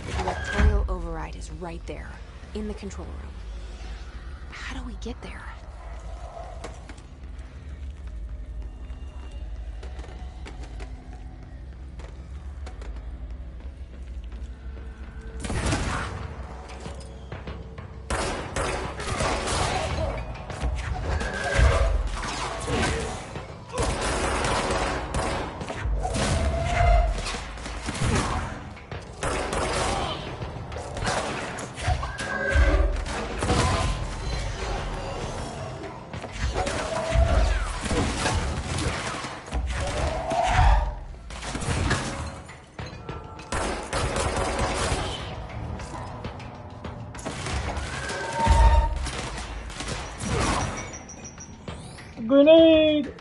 The directorial override is right there, in the control room. How do we get there? Grenade!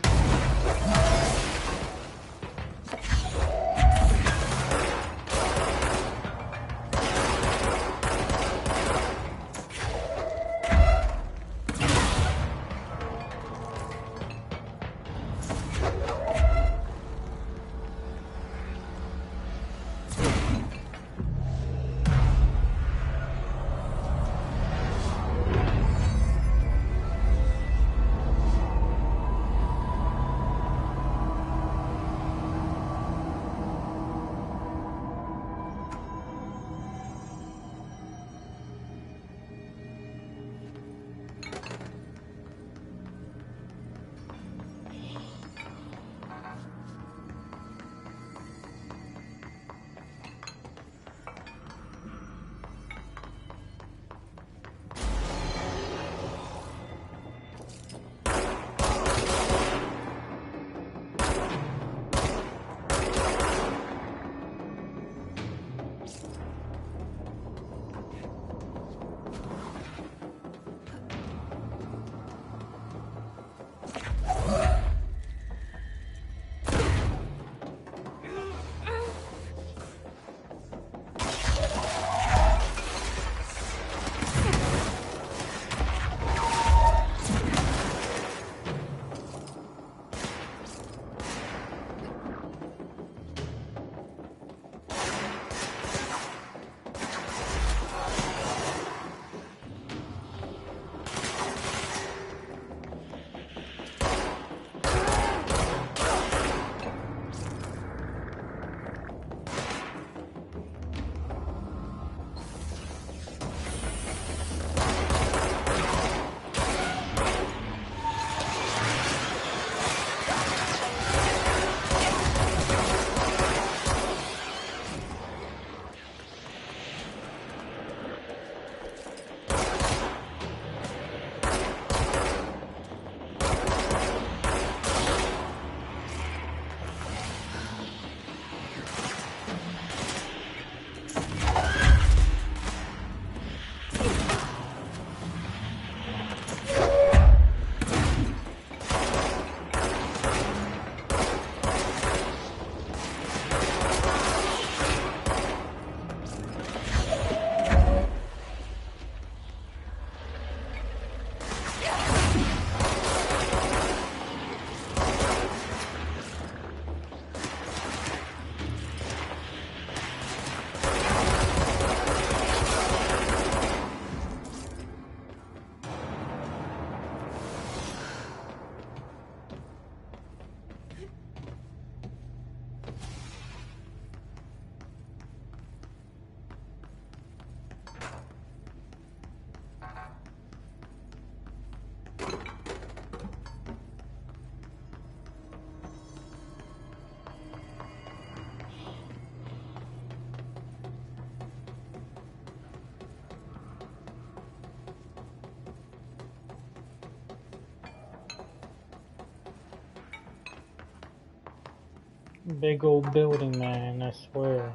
Big old building, man, I swear.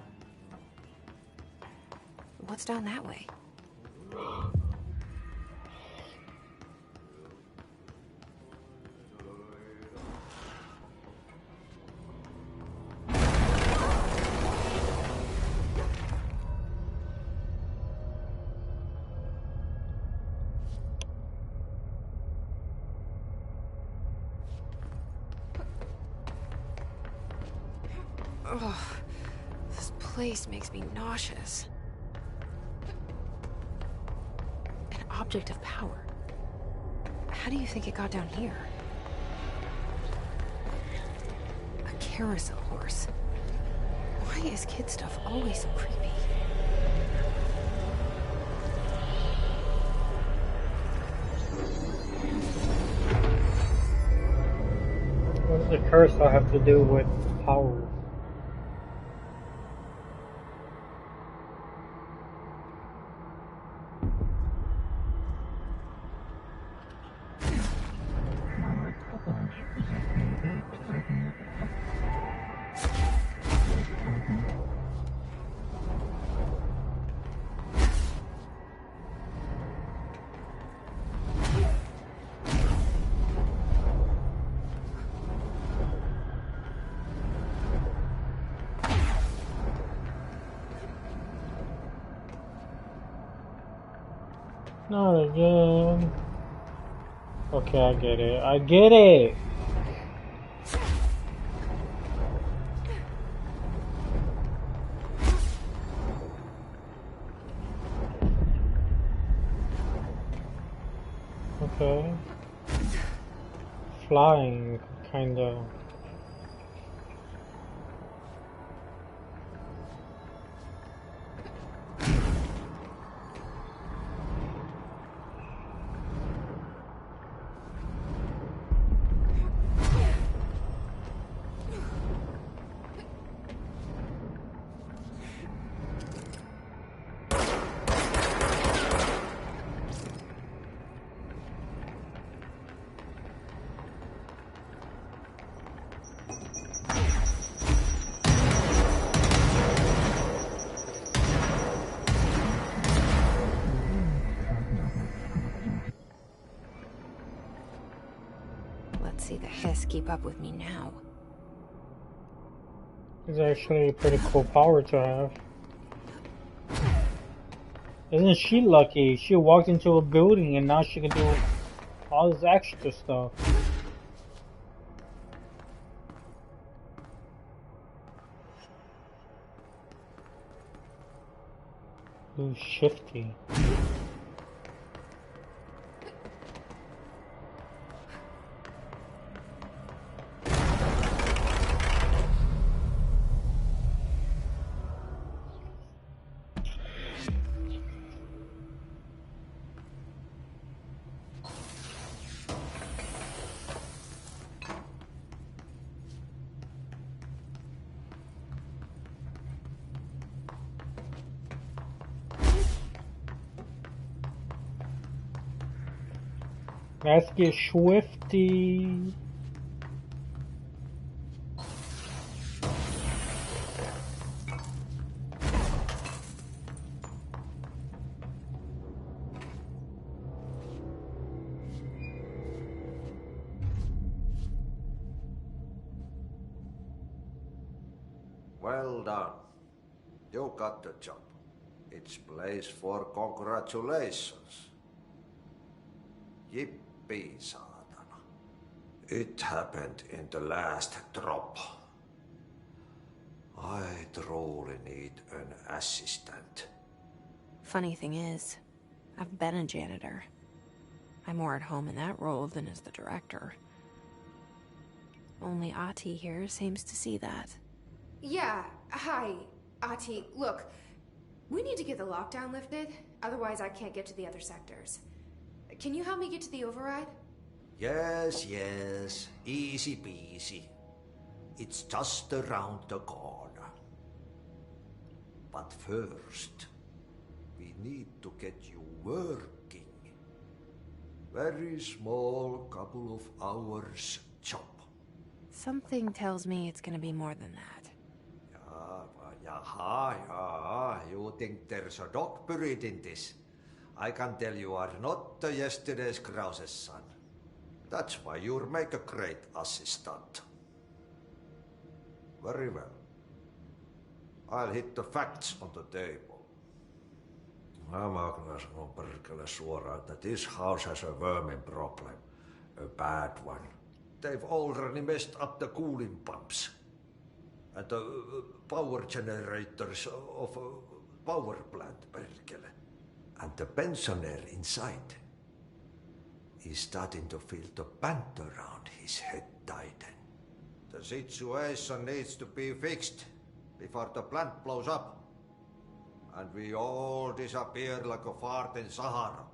What's down that way? Ugh, this place makes me nauseous. An object of power. How do you think it got down here? A carousel horse. Why is kid stuff always so creepy? What does the carousel have to do with power? Not again. Okay, I get it. I get it! Okay. Flying, kinda. Let's see the hiss keep up with me now. It's actually a pretty cool power to have. Isn't she lucky? She walked into a building and now she can do all this extra stuff. Ooh, shifty. Let's get swifty. Well done. You got the job. It's place for congratulations. Yippee, saatana. It happened in the last drop. I truly need an assistant. Funny thing is, I've been a janitor. I'm more at home in that role than as the director. Only Ati here seems to see that. Yeah, hi, Ati. Look, we need to get the lockdown lifted, otherwise I can't get to the other sectors. Can you help me get to the override? Yes, easy peasy. It's just around the corner. But first, we need to get you working. Very small couple of hours job. Something tells me it's gonna be more than that. You think there's a dog buried in this? I can tell you are not the yesterday's Krause's son. That's why you'll make a great assistant. Very well. I'll hit the facts on the table. Mä kyllä sanon perkele suoraan, että this house has a vermin problem. A bad one. They've already messed up the cooling pumps. And the power generators of a power plant, perkele. And the pensioner inside is starting to feel the band around his head tighten. The situation needs to be fixed before the plant blows up. And we all disappear like a fart in Sahara.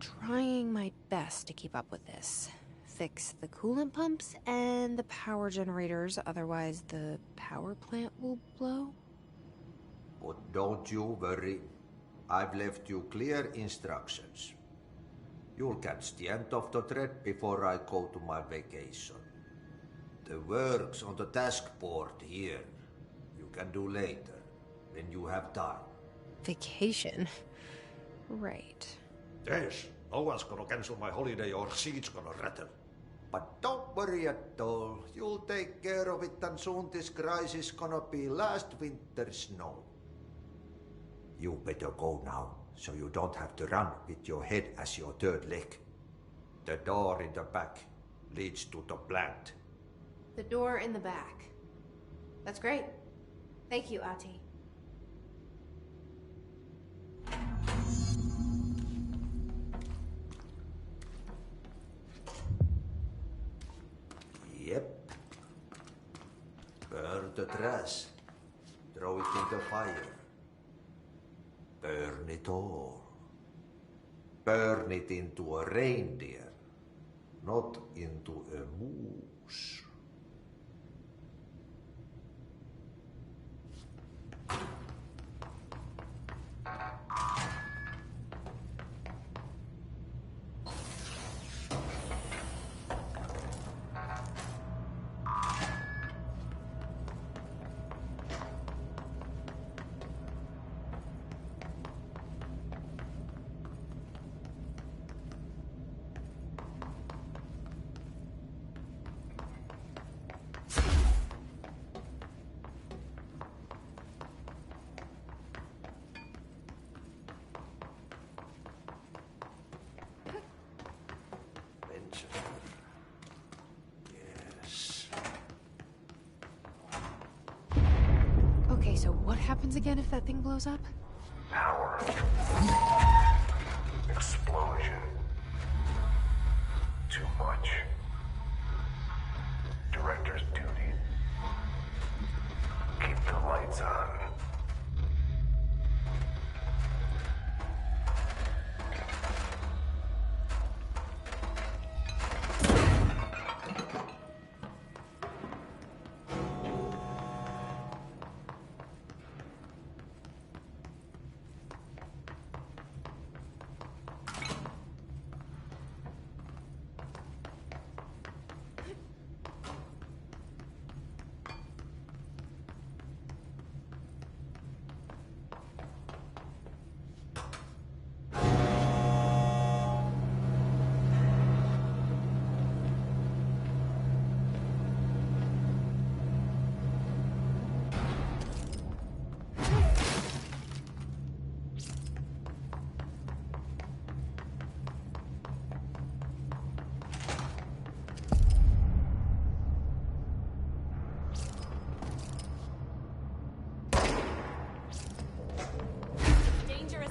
Trying my best to keep up with this. Fix the coolant pumps and the power generators, otherwise the power plant will blow. But don't you worry. I've left you clear instructions. You'll catch the end of the thread before I go to my vacation. The work's on the task board here. You can do later, when you have time. Vacation? Right. Yes, no one's gonna cancel my holiday or seat's gonna rattle. But don't worry at all. You'll take care of it and soon this crisis gonna be last winter's snow. You better go now, so you don't have to run with your head as your third leg. The door in the back leads to the plant. The door in the back. That's great. Thank you, Ahti. Yep. Burn the trash. Throw it in the fire. Burn it all. Burn it into a reindeer, not into a moose. Okay, so what happens again if that thing blows up? Power. Explosion. Too much. Director's duty. Keep the lights on.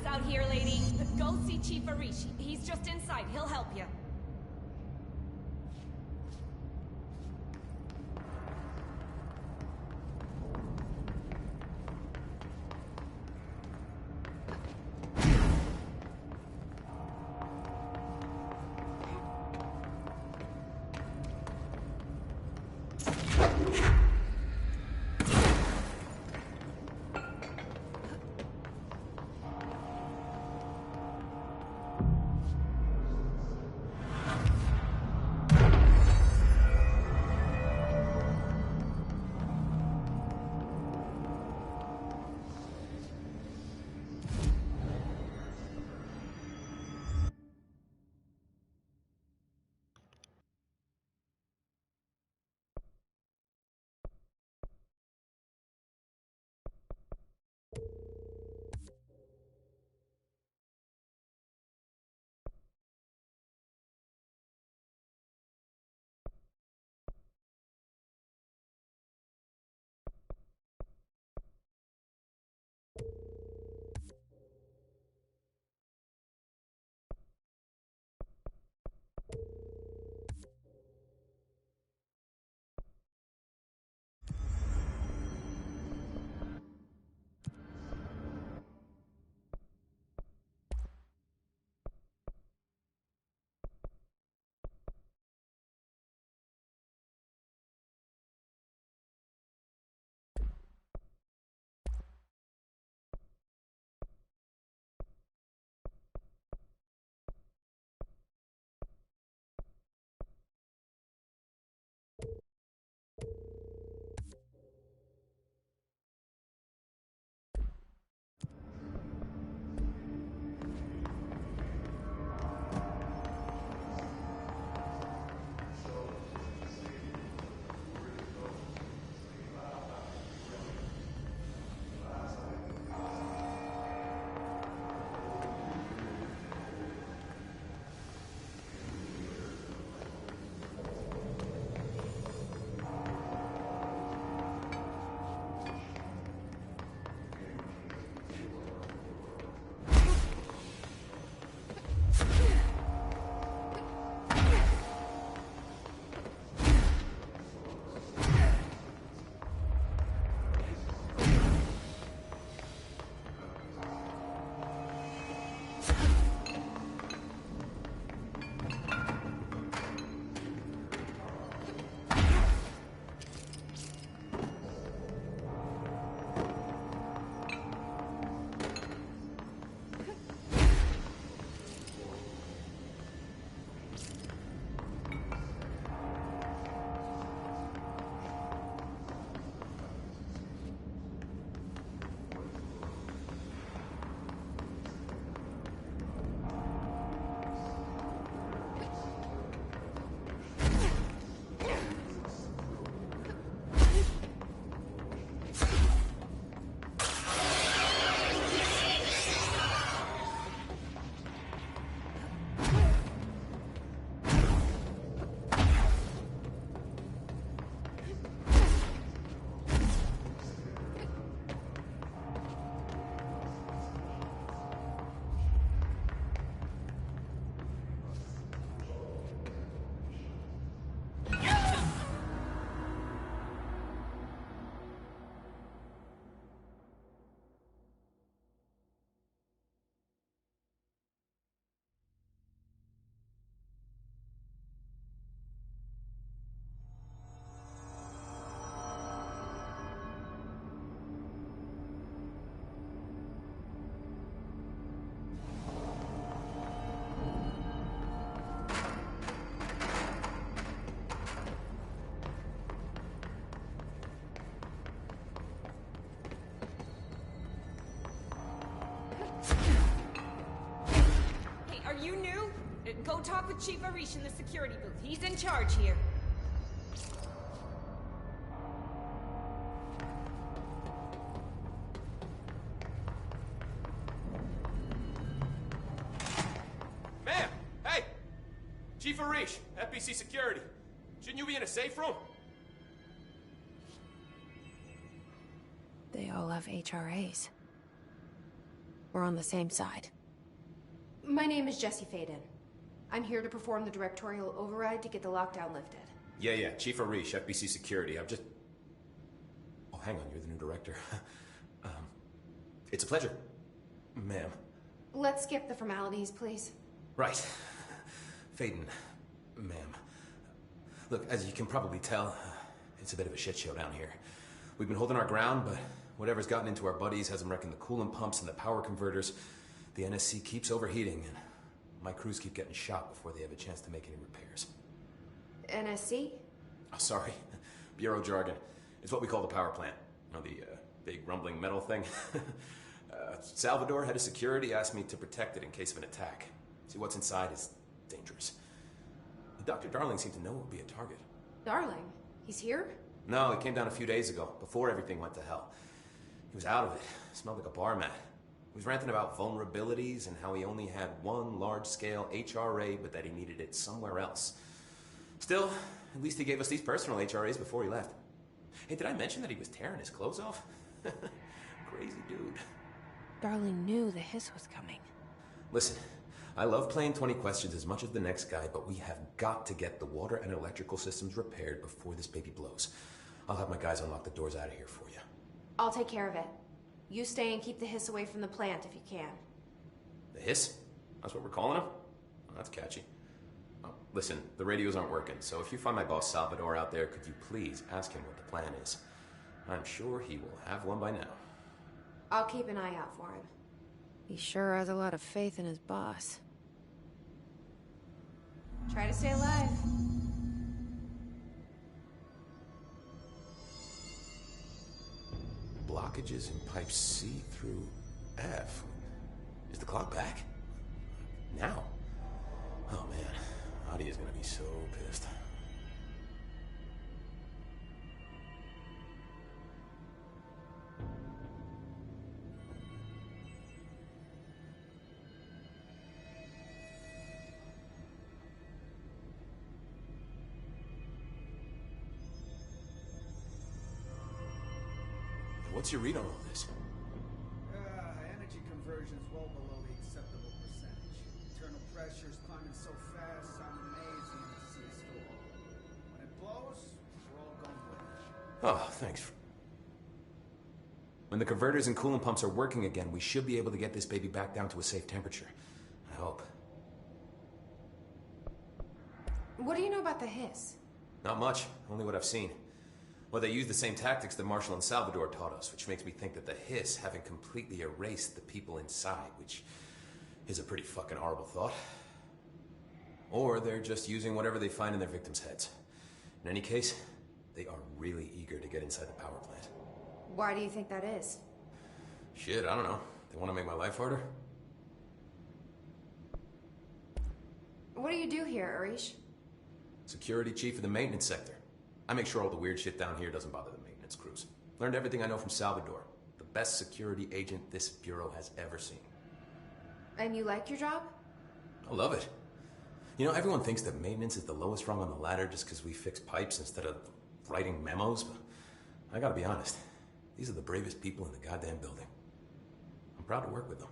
Out here, lady. Go see Chief Arishi. He's just inside. He'll help you. Go talk with Chief Arish in the security booth. He's in charge here. Ma'am! Hey! Chief Arish, FBC Security. Shouldn't you be in a safe room? They all have HRAs. We're on the same side. My name is Jesse Faden. I'm here to perform the directorial override to get the lockdown lifted. Yeah, Chief Arish, FBC Security. I'm just... Oh, hang on, you're the new director. It's a pleasure, ma'am. Let's skip the formalities, please. Right. Faden, ma'am. Look, as you can probably tell, it's a bit of a shit show down here. We've been holding our ground, but whatever's gotten into our buddies has them wrecking the coolant pumps and the power converters. The NSC keeps overheating, and my crews keep getting shot before they have a chance to make any repairs. NSC? Oh, sorry. Bureau jargon. It's what we call the power plant. You know, the big rumbling metal thing. Salvador, head of security, asked me to protect it in case of an attack. See, what's inside is dangerous. Dr. Darling seemed to know it would be a target. Darling? He's here? No, he came down a few days ago, before everything went to hell. He was out of it. Smelled like a bar mat. He was ranting about vulnerabilities and how he only had one large-scale HRA, but that he needed it somewhere else. Still, at least he gave us these personal HRAs before he left. Hey, did I mention that he was tearing his clothes off? Crazy dude. Darling knew the hiss was coming. Listen, I love playing 20 questions as much as the next guy, but we have got to get the water and electrical systems repaired before this baby blows. I'll have my guys unlock the doors out of here for you. I'll take care of it. You stay and keep the hiss away from the plant if you can. The hiss? That's what we're calling him? Oh, that's catchy. Oh, listen, the radios aren't working, so if you find my boss Salvador out there, could you please ask him what the plan is? I'm sure he will have one by now. I'll keep an eye out for him. He sure has a lot of faith in his boss. Try to stay alive. Blockages in pipes C through F. Is the clock back? Now? Oh man, Adi is gonna be so pissed. What's your read on all this? Energy conversion is well below the acceptable percentage. Internal pressure is climbing so fast, I'm amazing to see a storm. When it blows, we're all going with it. Oh, thanks. When the converters and coolant pumps are working again, we should be able to get this baby back down to a safe temperature. I hope. What do you know about the hiss? Not much, only what I've seen. Well, they use the same tactics that Marshall and Salvador taught us, which makes me think that the hiss haven't completely erased the people inside, which is a pretty fucking horrible thought. Or they're just using whatever they find in their victims' heads. In any case, they are really eager to get inside the power plant. Why do you think that is? Shit, I don't know. They want to make my life harder? What do you do here, Arish? Security chief of the maintenance sector. I make sure all the weird shit down here doesn't bother the maintenance crews. Learned everything I know from Salvador. The best security agent this bureau has ever seen. And you like your job? I love it. You know, everyone thinks that maintenance is the lowest rung on the ladder just because we fix pipes instead of writing memos, but I gotta be honest. These are the bravest people in the goddamn building. I'm proud to work with them.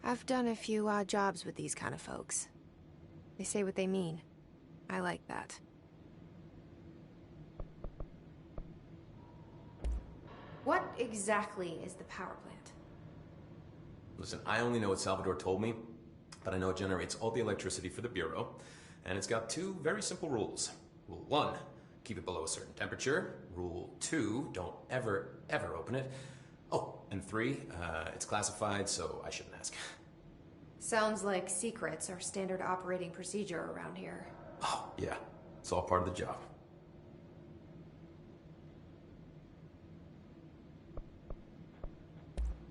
I've done a few odd jobs with these kind of folks. They say what they mean. I like that. What exactly is the power plant? Listen, I only know what Salvador told me, but I know it generates all the electricity for the Bureau, and it's got two very simple rules. Rule 1, keep it below a certain temperature. Rule 2, don't ever open it. Oh, and 3, it's classified, so I shouldn't ask. Sounds like secrets are standard operating procedure around here. Oh, yeah. It's all part of the job.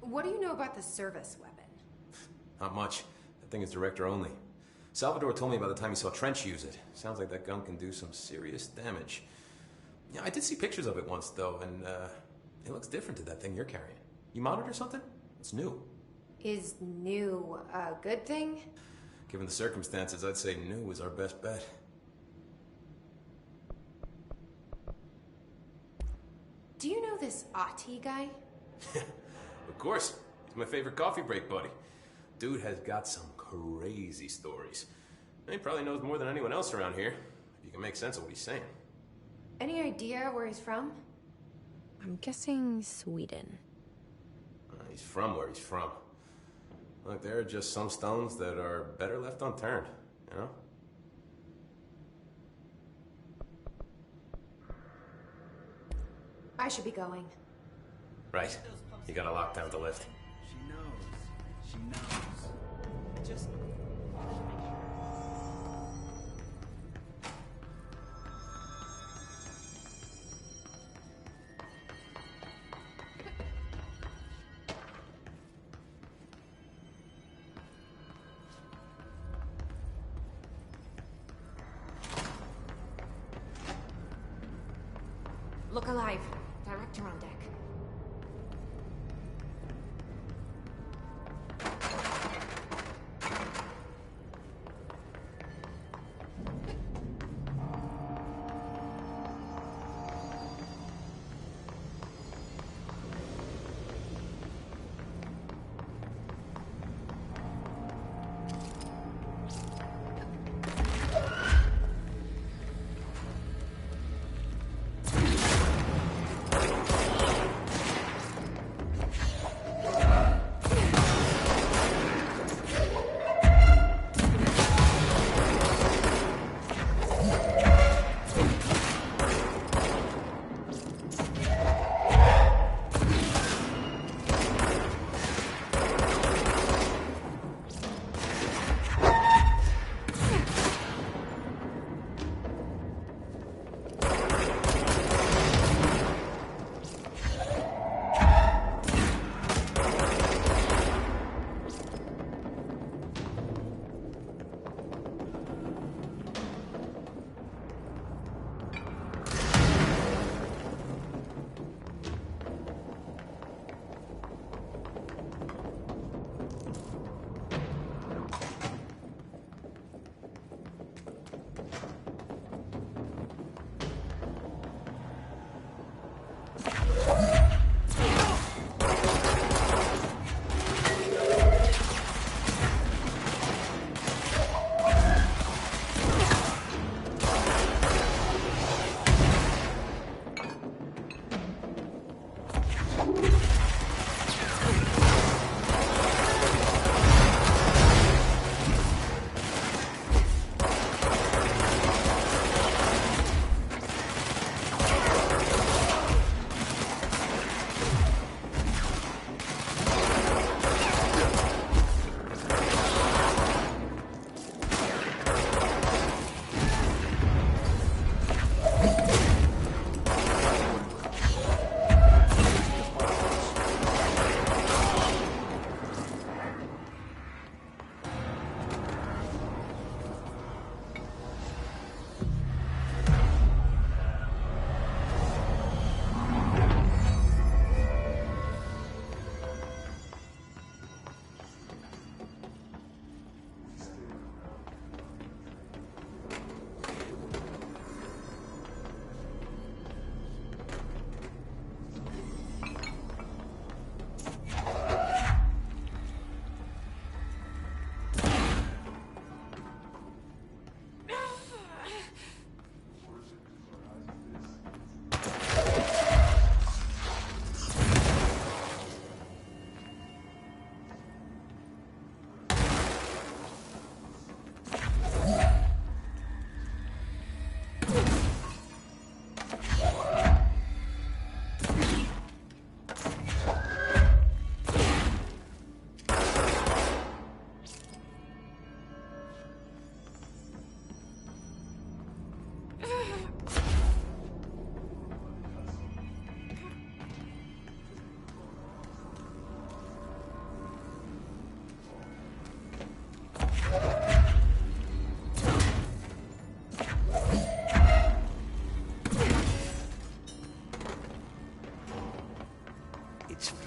What do you know about the service weapon? Not much. That thing is director only. Salvador told me about the time he saw Trench use it. Sounds like that gun can do some serious damage. Yeah, I did see pictures of it once, though, and it looks different to that thing you're carrying. You monitor something? It's new. Is new a good thing? Given the circumstances, I'd say new is our best bet. Do you know this Ati guy? Of course. He's my favorite coffee break buddy. Dude has got some crazy stories. He probably knows more than anyone else around here, if you can make sense of what he's saying. Any idea where he's from? I'm guessing Sweden. He's from where he's from. Look, there are just some stones that are better left unturned, you know? I should be going. Right. You gotta lock down the lift. She knows. She knows. Just... Look alive. Director on deck.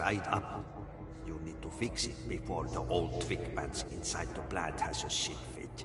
dried up. You need to fix it before the old twig bats inside the plant has a shit fit.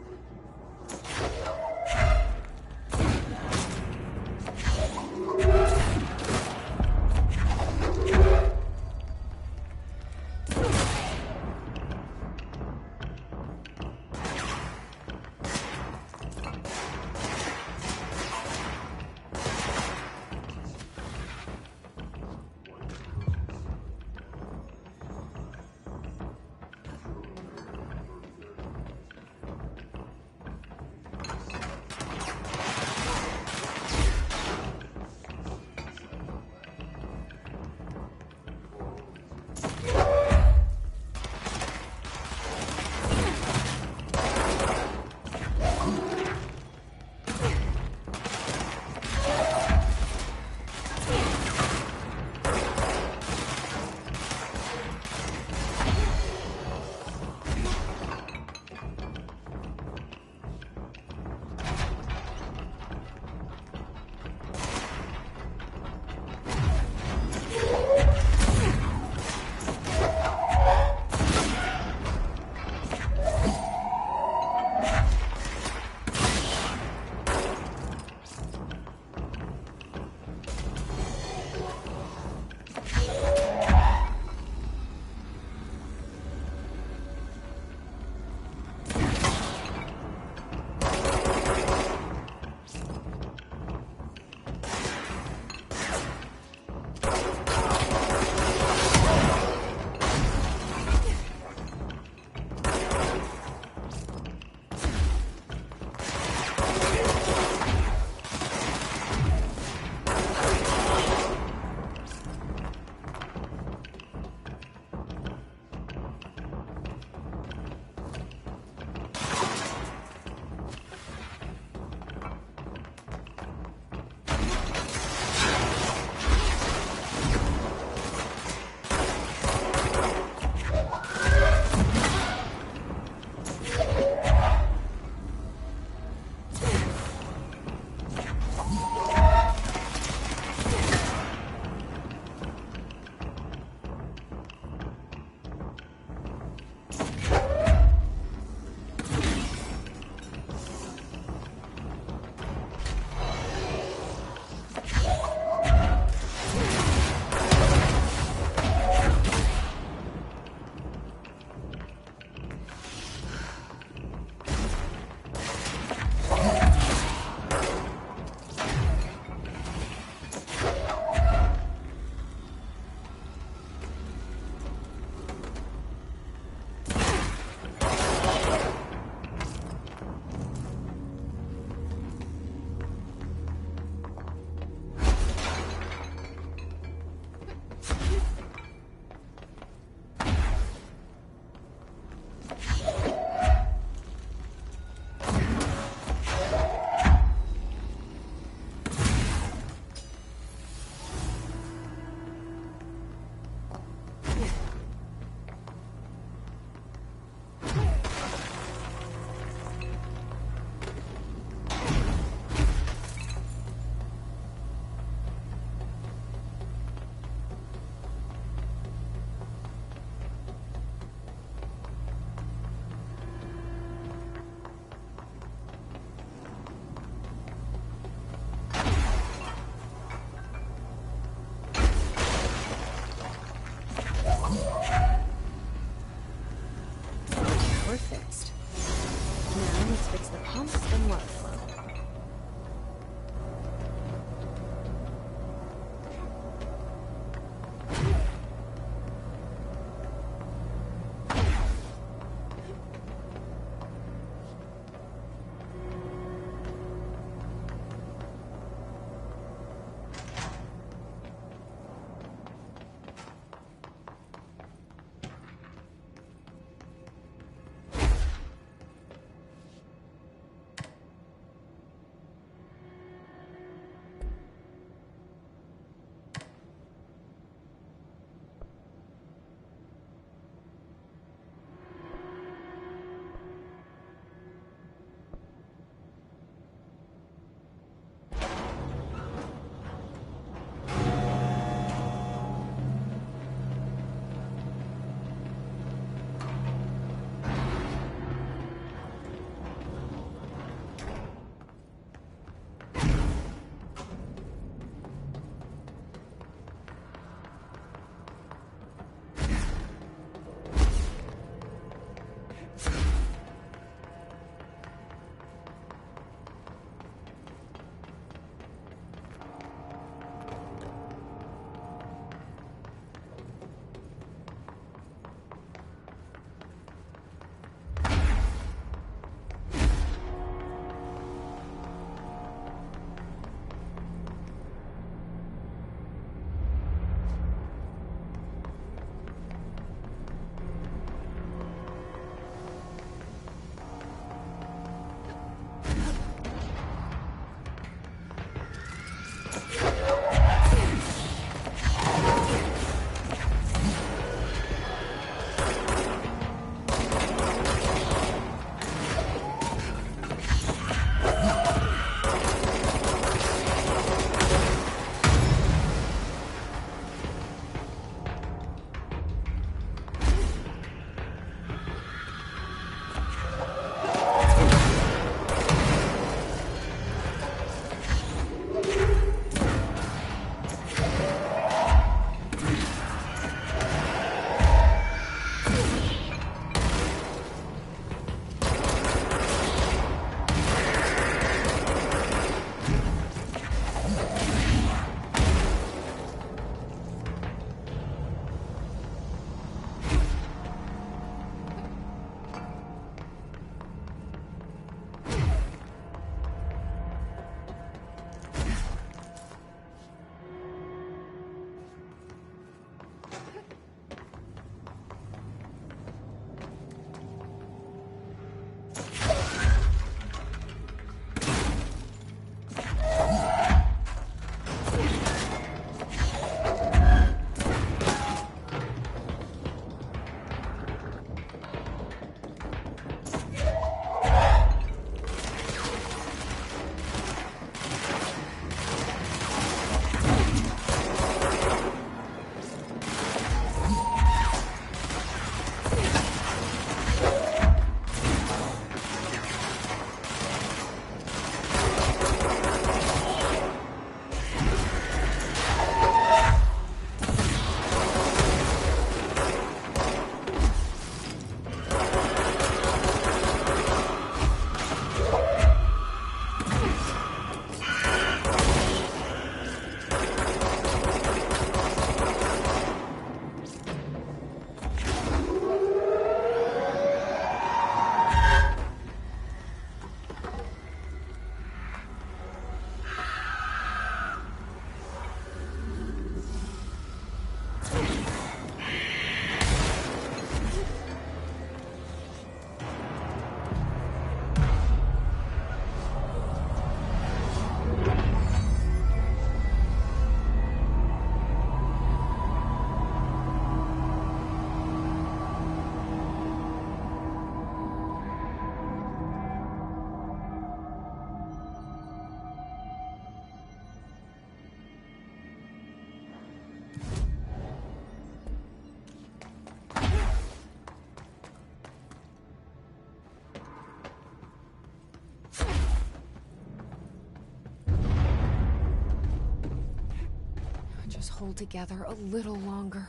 hold together a little longer.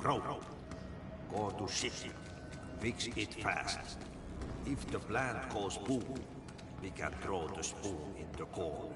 Bro, go to city. Fix it fast. If the plant goes boom, we can throw the spoon in the corner.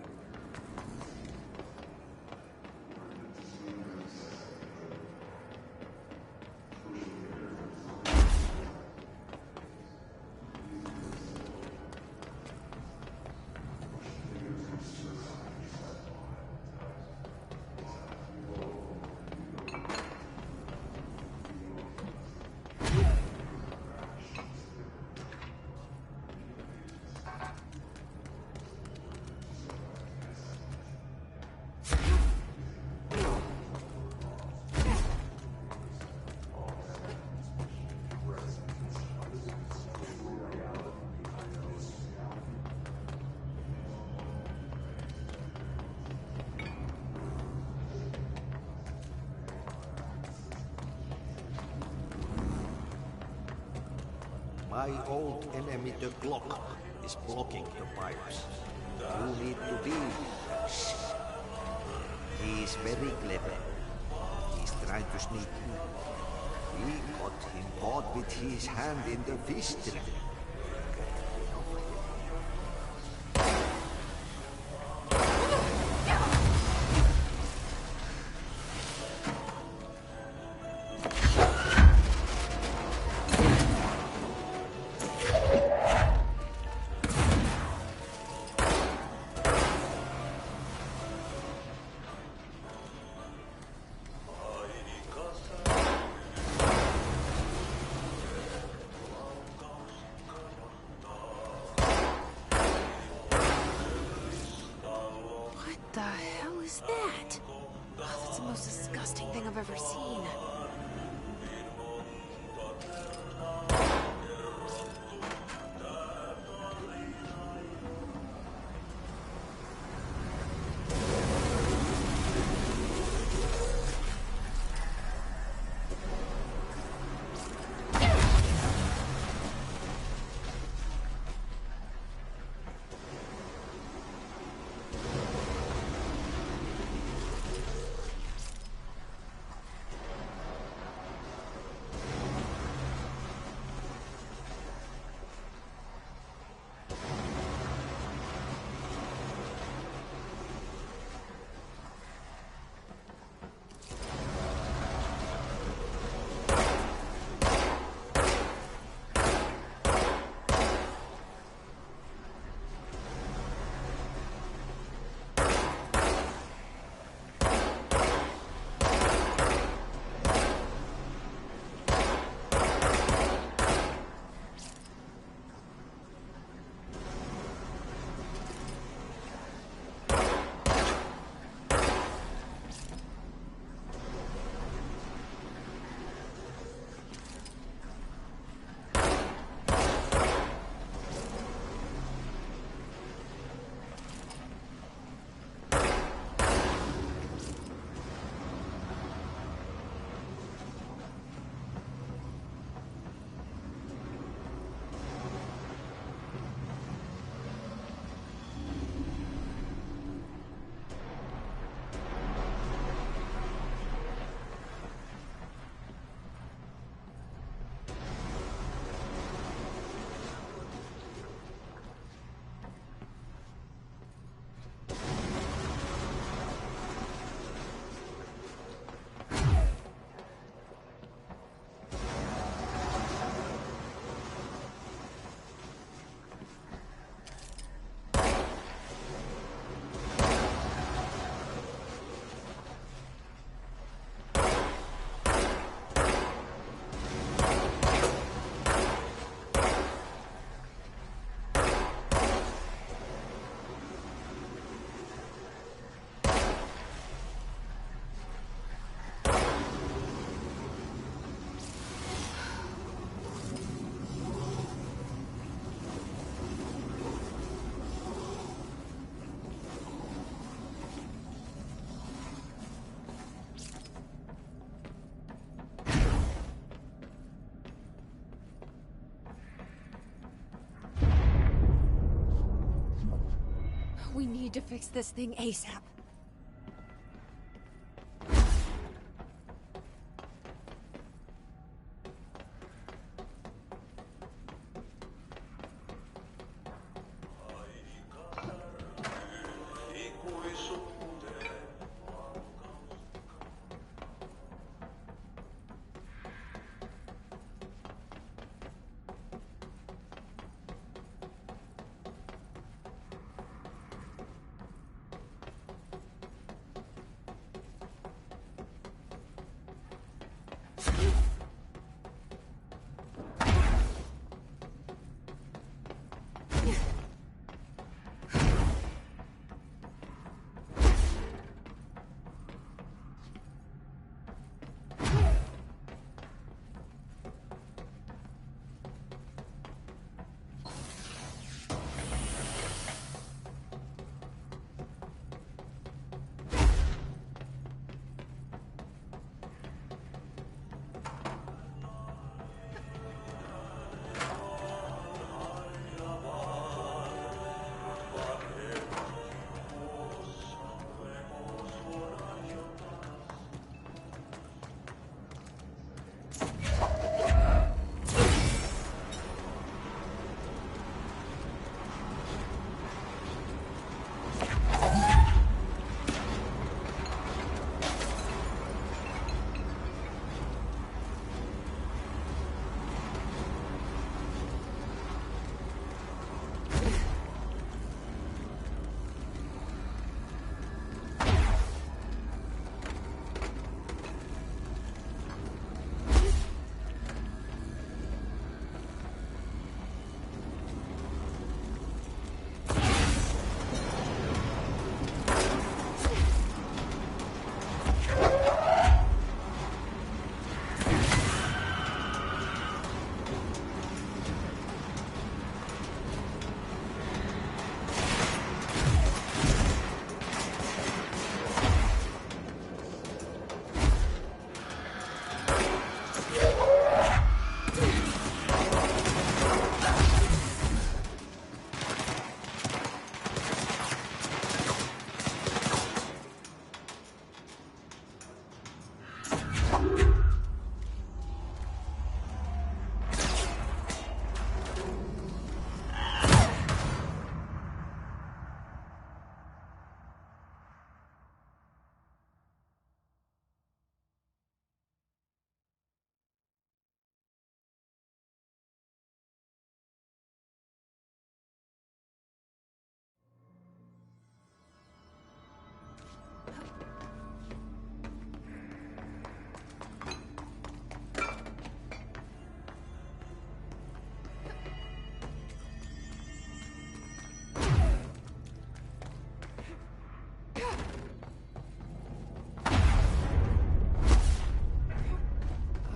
My old enemy, the clock, is blocking the pipes. You need to be... Shh. He is very clever. He's trying to sneak in. We got him caught with his hand in the fish trap. What the hell is that? Oh, that's the most disgusting thing I've ever seen. We need to fix this thing ASAP.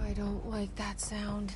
I don't like that sound.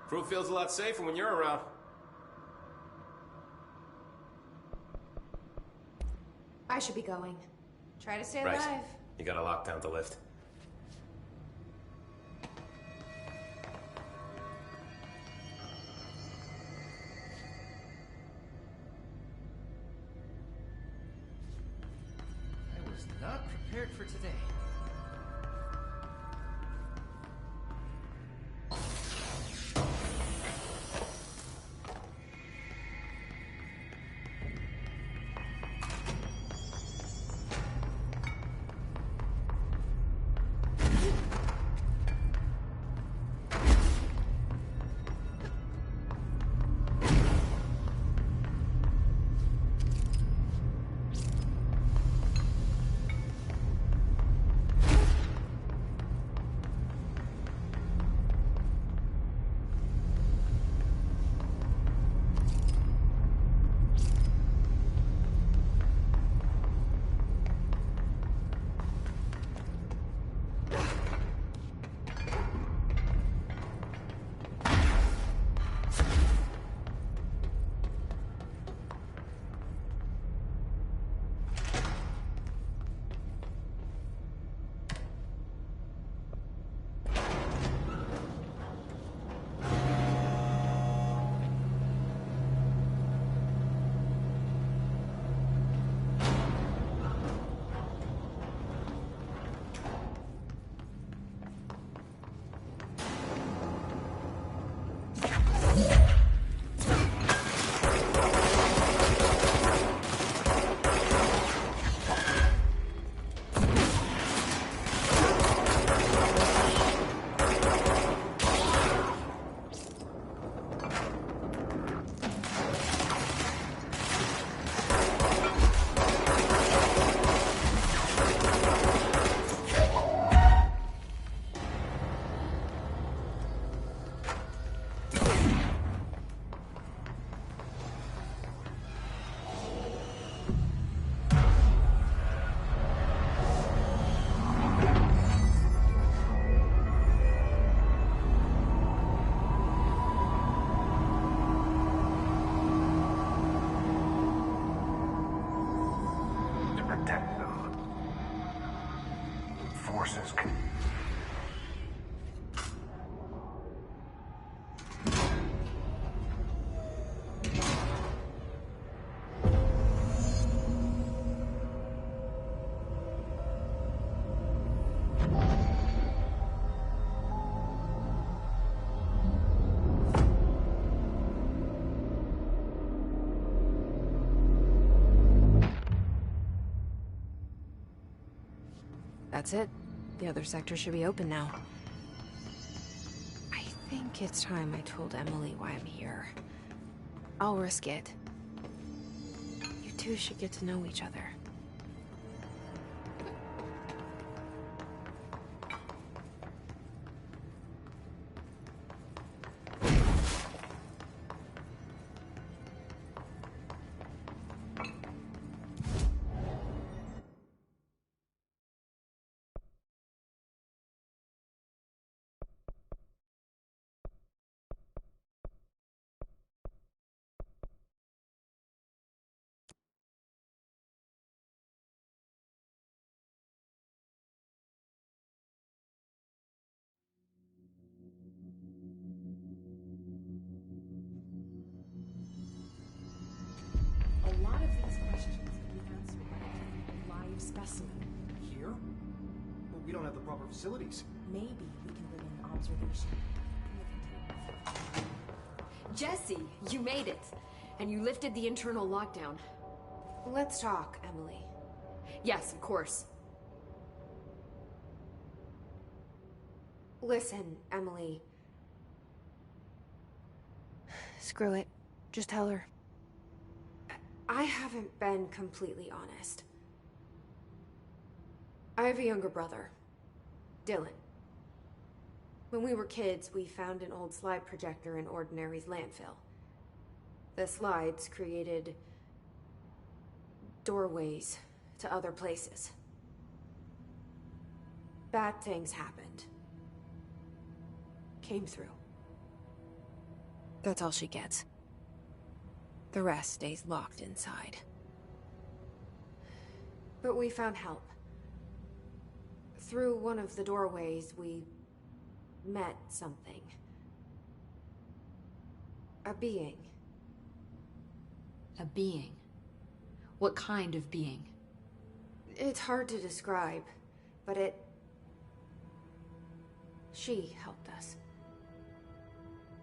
Crew feels a lot safer when you're around. I should be going. Try to stay Right. alive. You gotta lock down the lift. I was not prepared for today. Forces can... That's it. The other sector should be open now. I think it's time I told Emily why I'm here. I'll risk it. You two should get to know each other. A lot of these questions can be answered by a live specimen. Here? But we don't have the proper facilities. Maybe we can live in observation. Jesse, you made it. And you lifted the internal lockdown. Let's talk, Emily. Yes, of course. Listen, Emily. Screw it. Just tell her. I haven't been completely honest. I have a younger brother, Dylan. When we were kids, we found an old slide projector in Ordinary's landfill. The slides created doorways to other places. Bad things happened. Came through. That's all she gets. The rest stays locked inside. But we found help. Through one of the doorways, we met something. A being. A being? What kind of being? It's hard to describe, but she helped us.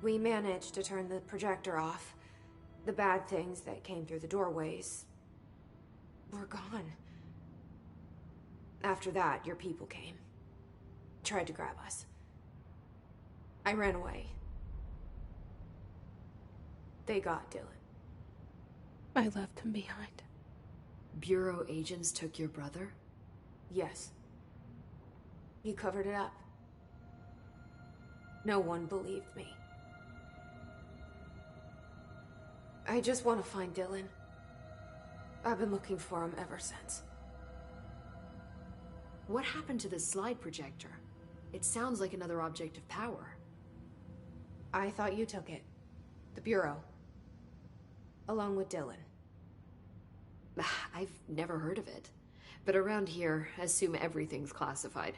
We managed to turn the projector off. The bad things that came through the doorways were gone. After that, your people came. Tried to grab us. I ran away. They got Dylan. I left him behind. Bureau agents took your brother? Yes. You covered it up. No one believed me. I just want to find Dylan. I've been looking for him ever since. What happened to the slide projector? It sounds like another object of power. I thought you took it. The Bureau. Along with Dylan. I've never heard of it. But around here, assume everything's classified.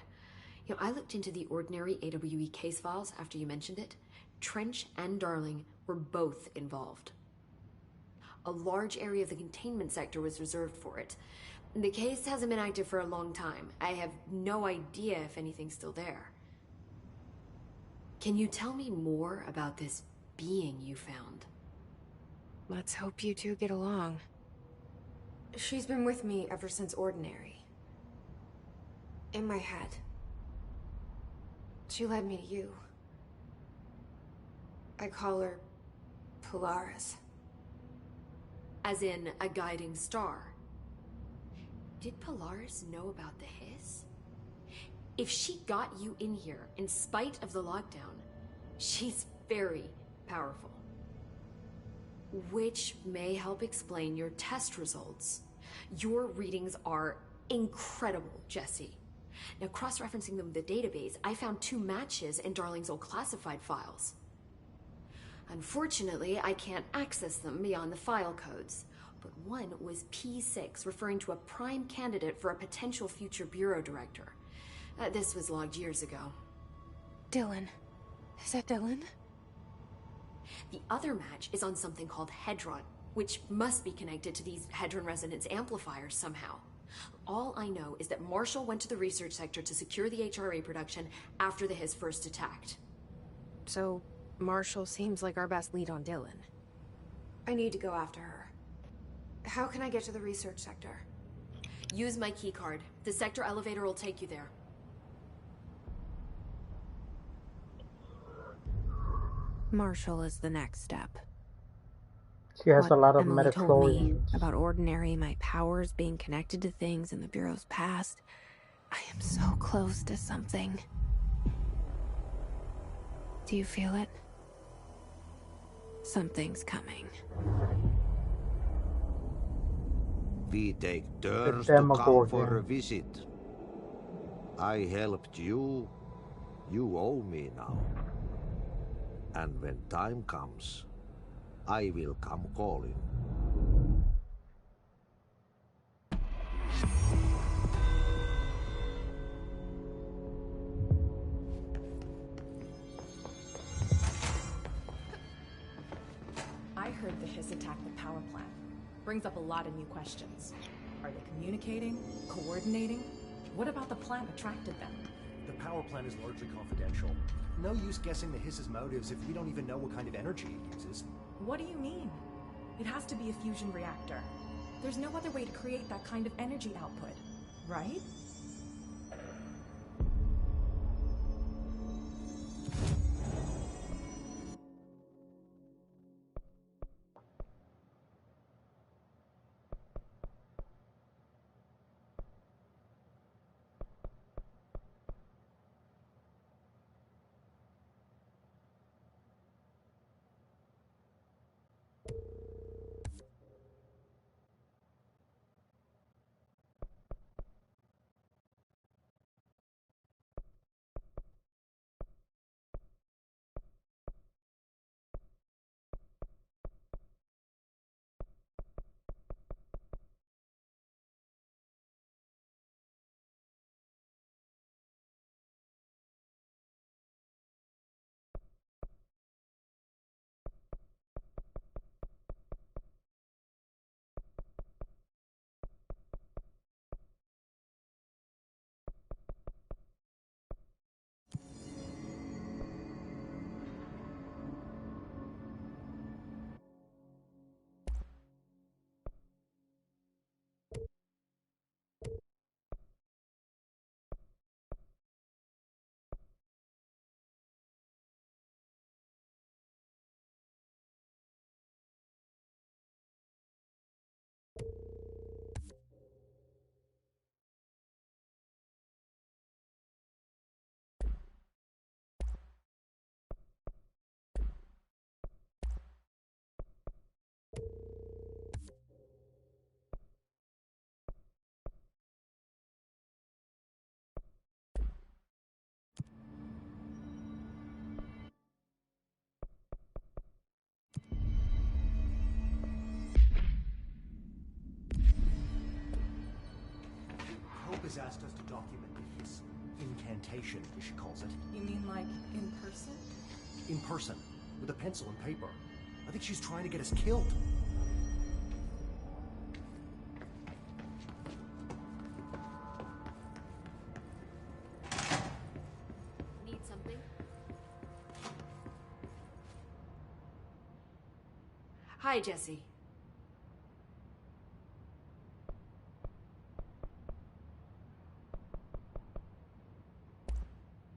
You know, I looked into the ordinary AWE case files after you mentioned it. Trench and Darling were both involved. A large area of the containment sector was reserved for it. The case hasn't been active for a long time. I have no idea if anything's still there. Can you tell me more about this being you found? Let's hope you two get along. She's been with me ever since Ordinary. In my head. She led me to you. I call her Polaris. As in a guiding star. Did Polaris know about the hiss? If she got you in here in spite of the lockdown, she's very powerful. Which may help explain your test results. Your readings are incredible, Jesse. Now, cross-referencing them with the database, I found 2 matches in Darling's old classified files. Unfortunately, I can't access them beyond the file codes. But one was P6, referring to a prime candidate for a potential future bureau director. This was logged years ago. Dylan. Is that Dylan? The other match is on something called Hedron, which must be connected to these Hedron resonance amplifiers somehow. All I know is that Marshall went to the research sector to secure the HRA production after the Hiss first attacked. So, Marshall seems like our best lead on Dylan. I need to go after her. How can I get to the research sector? Use my keycard. The sector elevator will take you there. Marshall is the next step. She has a lot of Emily told me metachlorians. about Ordinary, my powers being connected to things in the Bureau's past. I am so close to something. Do you feel it? Something's coming. We take turns The to come Demogorgon. for a visit. I helped you. You owe me now. And when time comes, I will come calling. I heard the Hiss attacked the power plant. Brings up a lot of new questions. Are they communicating? Coordinating? What about the plant attracted them? The power plant is largely confidential. No use guessing the Hiss's motives if we don't even know what kind of energy it uses. What do you mean? It has to be a fusion reactor. There's no other way to create that kind of energy output, right? She's asked us to document this incantation, as she calls it. You mean like in person? In person, with a pencil and paper. I think she's trying to get us killed. Need something? Hi, Jesse.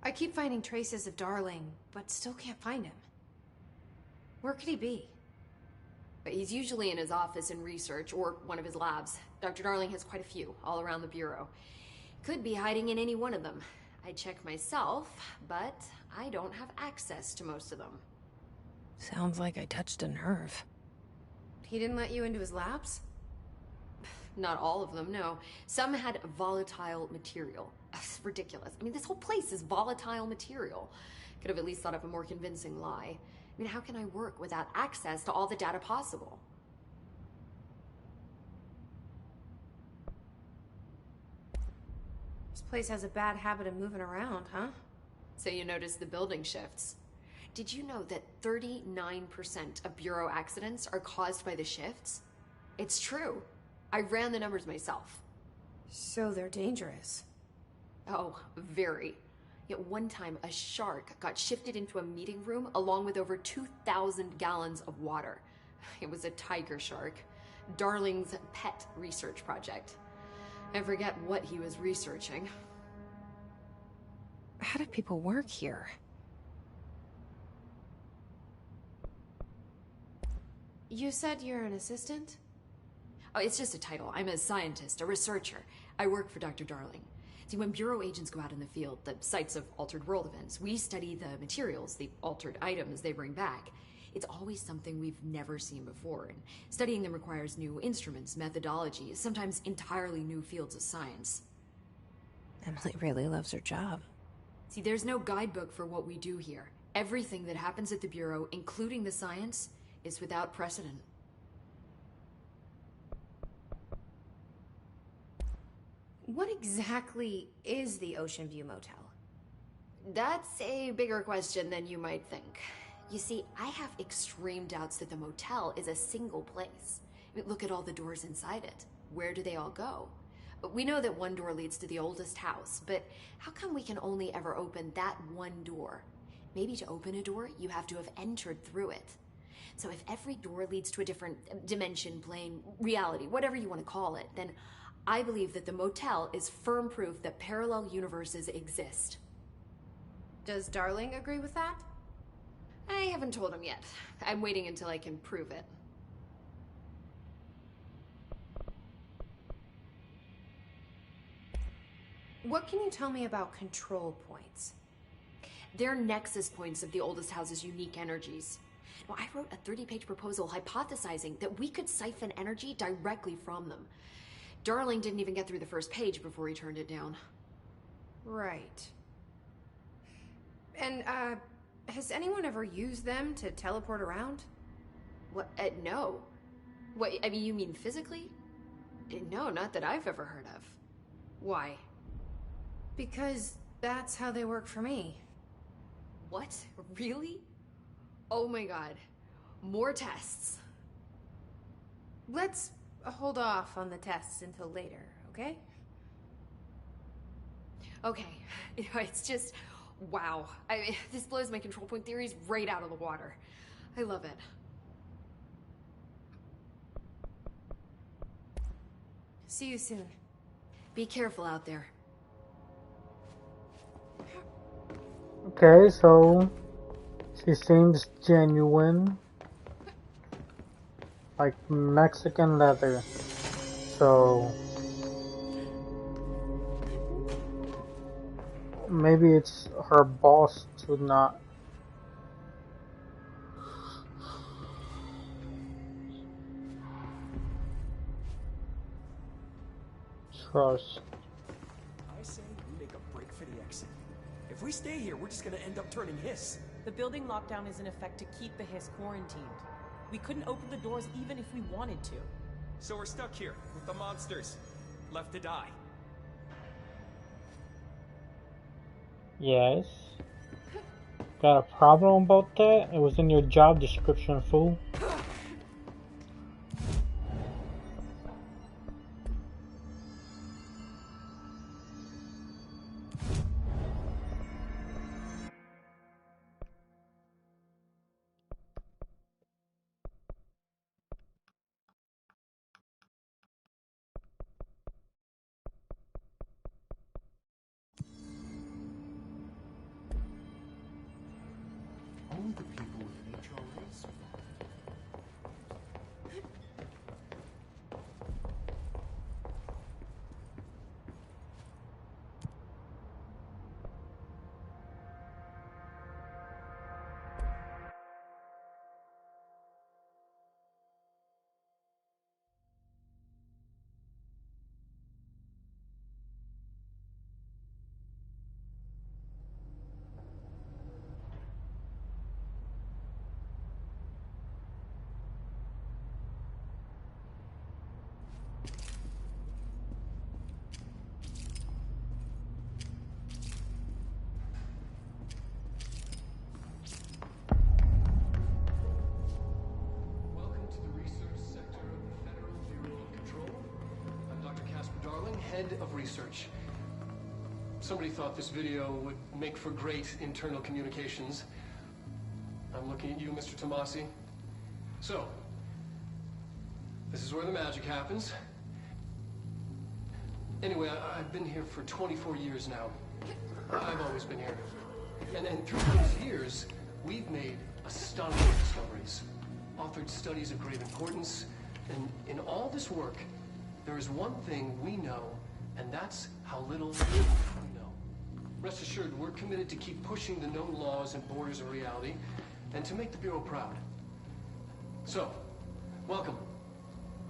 I keep finding traces of Darling, but still can't find him. Where could he be? But he's usually in his office in research, or one of his labs. Dr. Darling has quite a few, all around the Bureau. Could be hiding in any one of them. I check myself, but I don't have access to most of them. Sounds like I touched a nerve. He didn't let you into his labs? Not all of them, no. Some had volatile material. It's ridiculous. I mean, this whole place is volatile material. Could have at least thought of a more convincing lie. I mean, how can I work without access to all the data possible? This place has a bad habit of moving around, huh? So you notice the building shifts. Did you know that 39% of Bureau accidents are caused by the shifts? It's true. I ran the numbers myself. So they're dangerous. Oh, very. Yet one time, a shark got shifted into a meeting room along with over 2,000 gallons of water. It was a tiger shark. Darling's pet research project. I forget what he was researching. How do people work here? You said you're an assistant? Oh, it's just a title. I'm a scientist, a researcher. I work for Dr. Darling. See, when Bureau agents go out in the field, the sites of altered world events, we study the materials, the altered items they bring back. It's always something we've never seen before, and studying them requires new instruments, methodologies, sometimes entirely new fields of science. Emily really loves her job. See, there's no guidebook for what we do here. Everything that happens at the Bureau, including the science, is without precedent. What exactly is the Ocean View Motel? That's a bigger question than you might think. You see, I have extreme doubts that the motel is a single place. I mean, look at all the doors inside it. Where do they all go? We know that one door leads to the oldest house, but how come we can only ever open that one door? Maybe to open a door, you have to have entered through it. So if every door leads to a different dimension, plane, reality, whatever you want to call it, then I believe that the motel is firm proof that parallel universes exist. Does Darling agree with that? I haven't told him yet. I'm waiting until I can prove it. What can you tell me about control points? They're nexus points of the oldest house's unique energies. Now, I wrote a 30-page proposal hypothesizing that we could siphon energy directly from them. Darling didn't even get through the first page before he turned it down. Right. And, has anyone ever used them to teleport around? What? No. What, I mean, you mean physically? No, not that I've ever heard of. Why? Because that's how they work for me. What? Really? Oh my god. More tests. Let's hold off on the tests until later, okay? Okay. You know, it's just... wow. I mean, this blows my control point theories right out of the water. I love it. See you soon. Be careful out there. Okay, so she seems genuine, like Mexican leather. So maybe it's her boss to not trust. I say we make a break for the exit. If we stay here, we're just gonna end up turning Hiss. The building lockdown is in effect to keep the Hiss quarantined. We couldn't open the doors even if we wanted to. So we're stuck here with the monsters, left to die. Yes. Got a problem about that? It was in your job description, fool. Only the people with HRAs survive. Head of research. Somebody thought this video would make for great internal communications. I'm looking at you, Mr. Tomasi. So, this is where the magic happens. Anyway, I've been here for 24 years now. I've always been here. And through those years, we've made astonishing discoveries, authored studies of grave importance, and in all this work, there is one thing we know, and that's how little we know. Rest assured, we're committed to keep pushing the known laws and borders of reality, and to make the Bureau proud. So, welcome.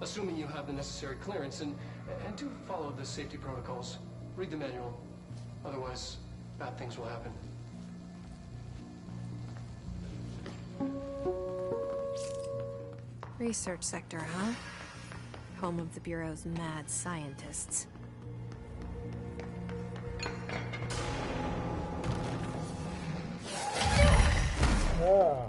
Assuming you have the necessary clearance, and do follow the safety protocols. Read the manual. Otherwise, bad things will happen. Research sector, huh? Home of the Bureau's mad scientists. Yeah.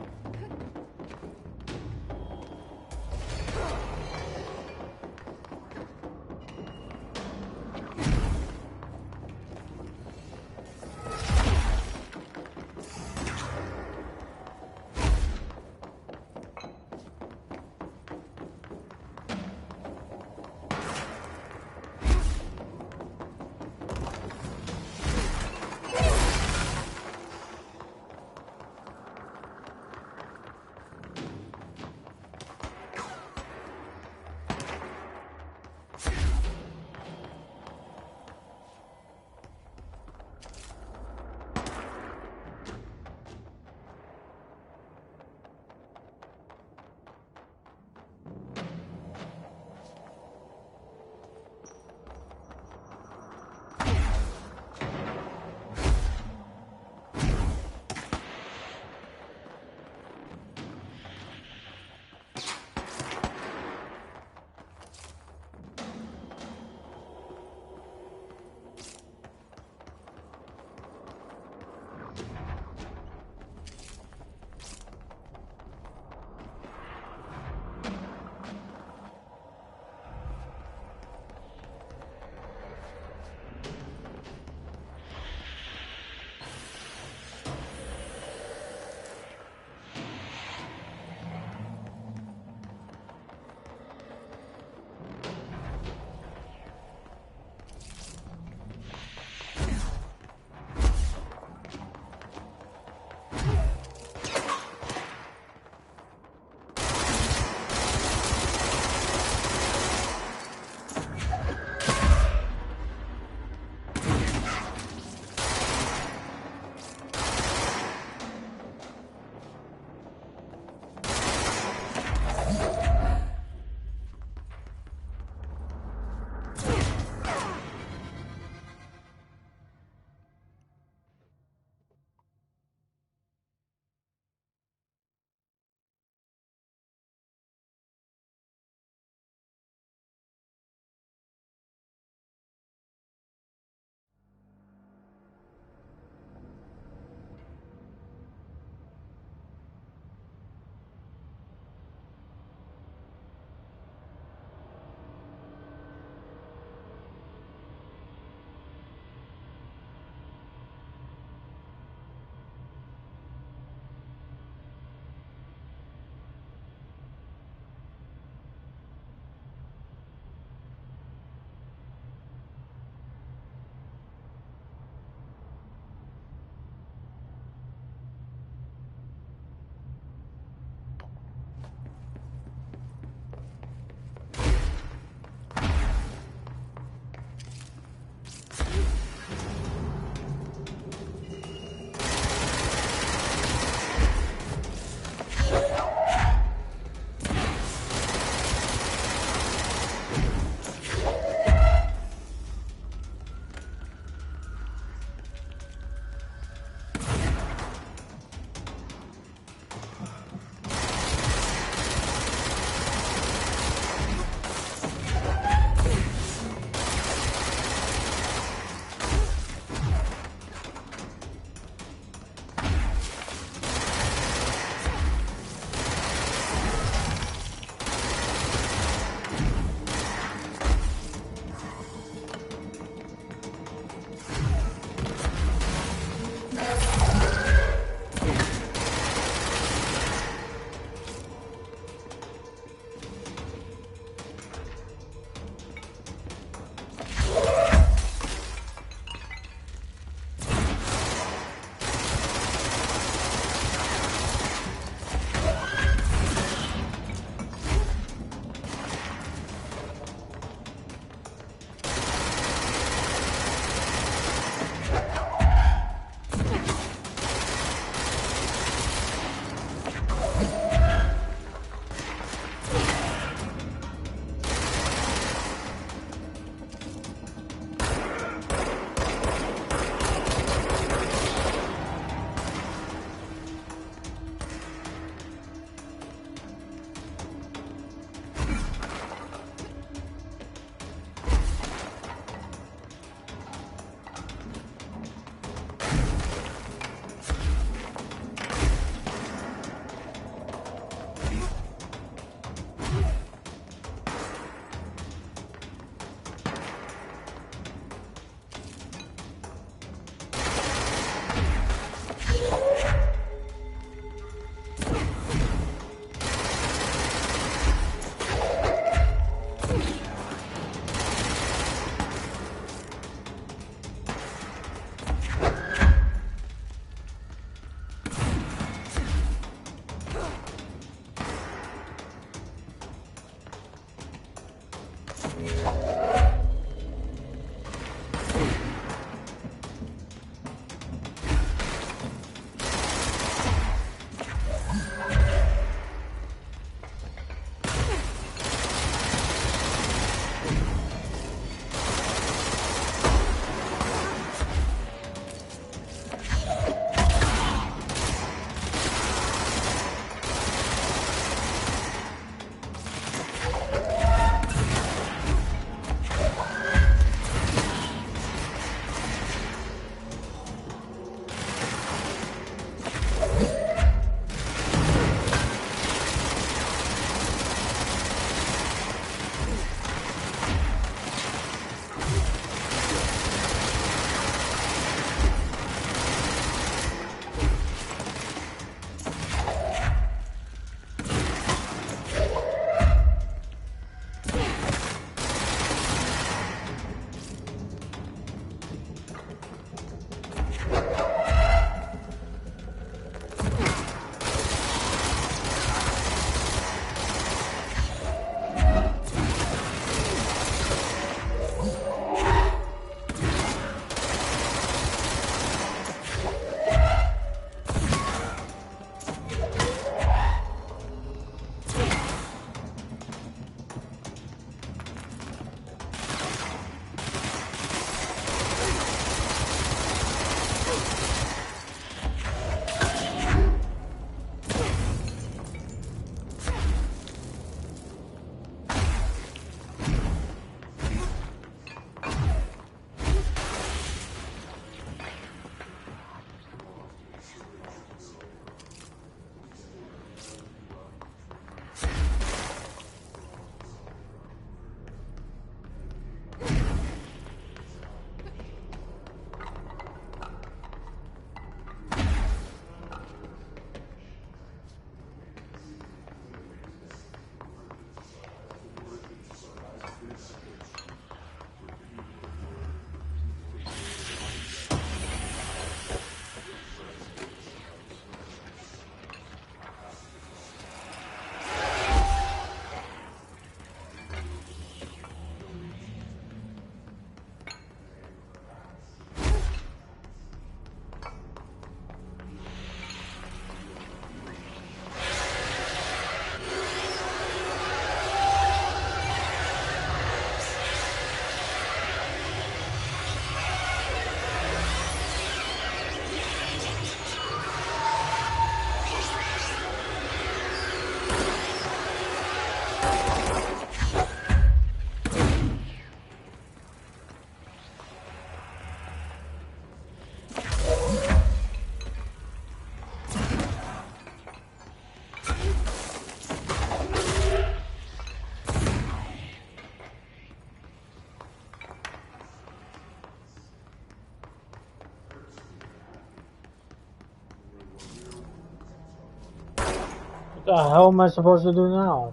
The hell am I supposed to do now?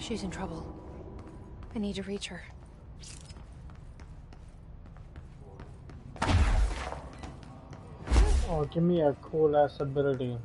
She's in trouble. I need to reach her. Oh, give me a cool ass ability.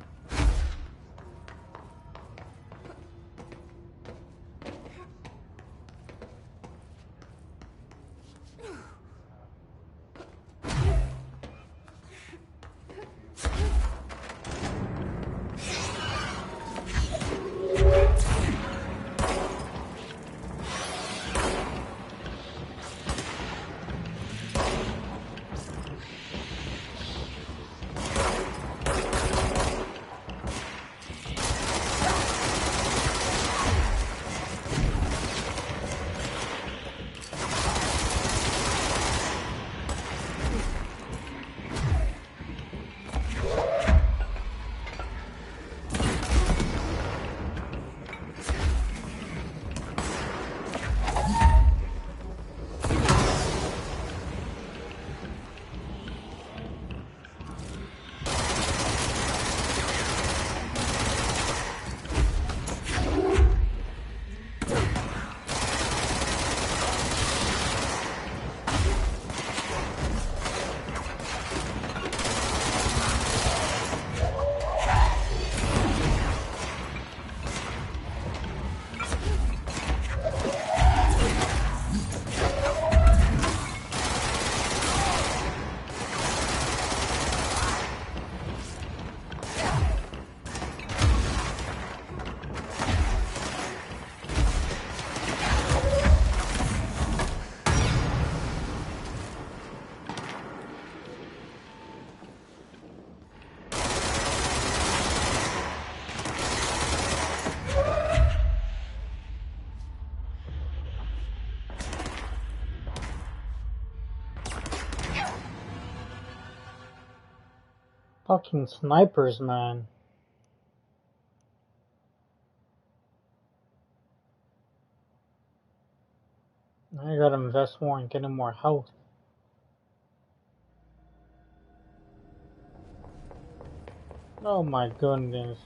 Fucking snipers, man. Now I gotta invest more in getting more health. Oh my goodness.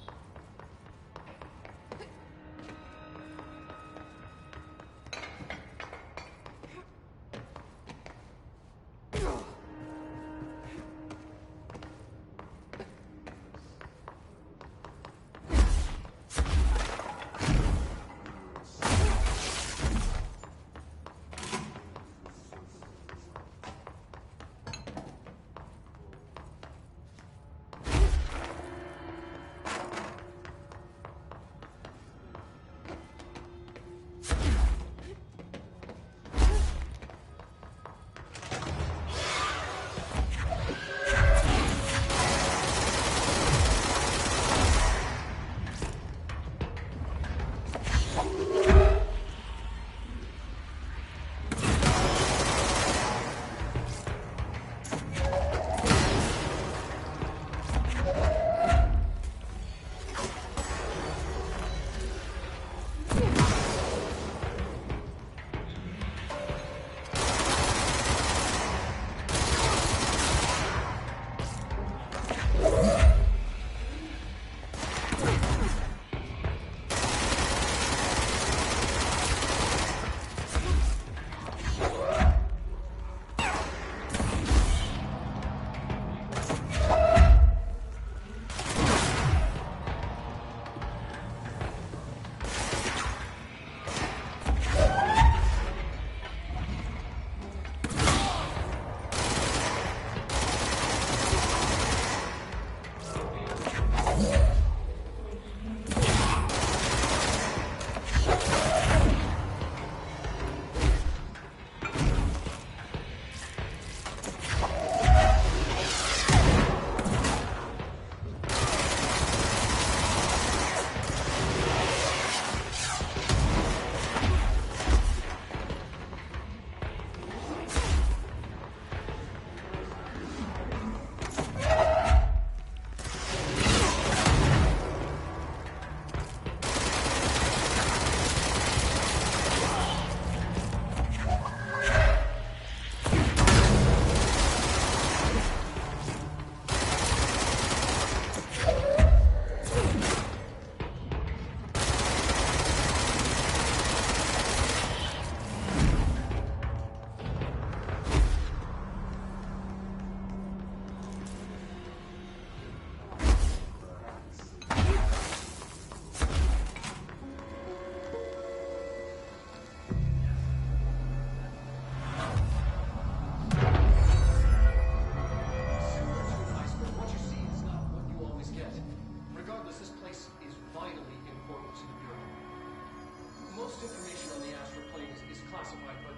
classified, but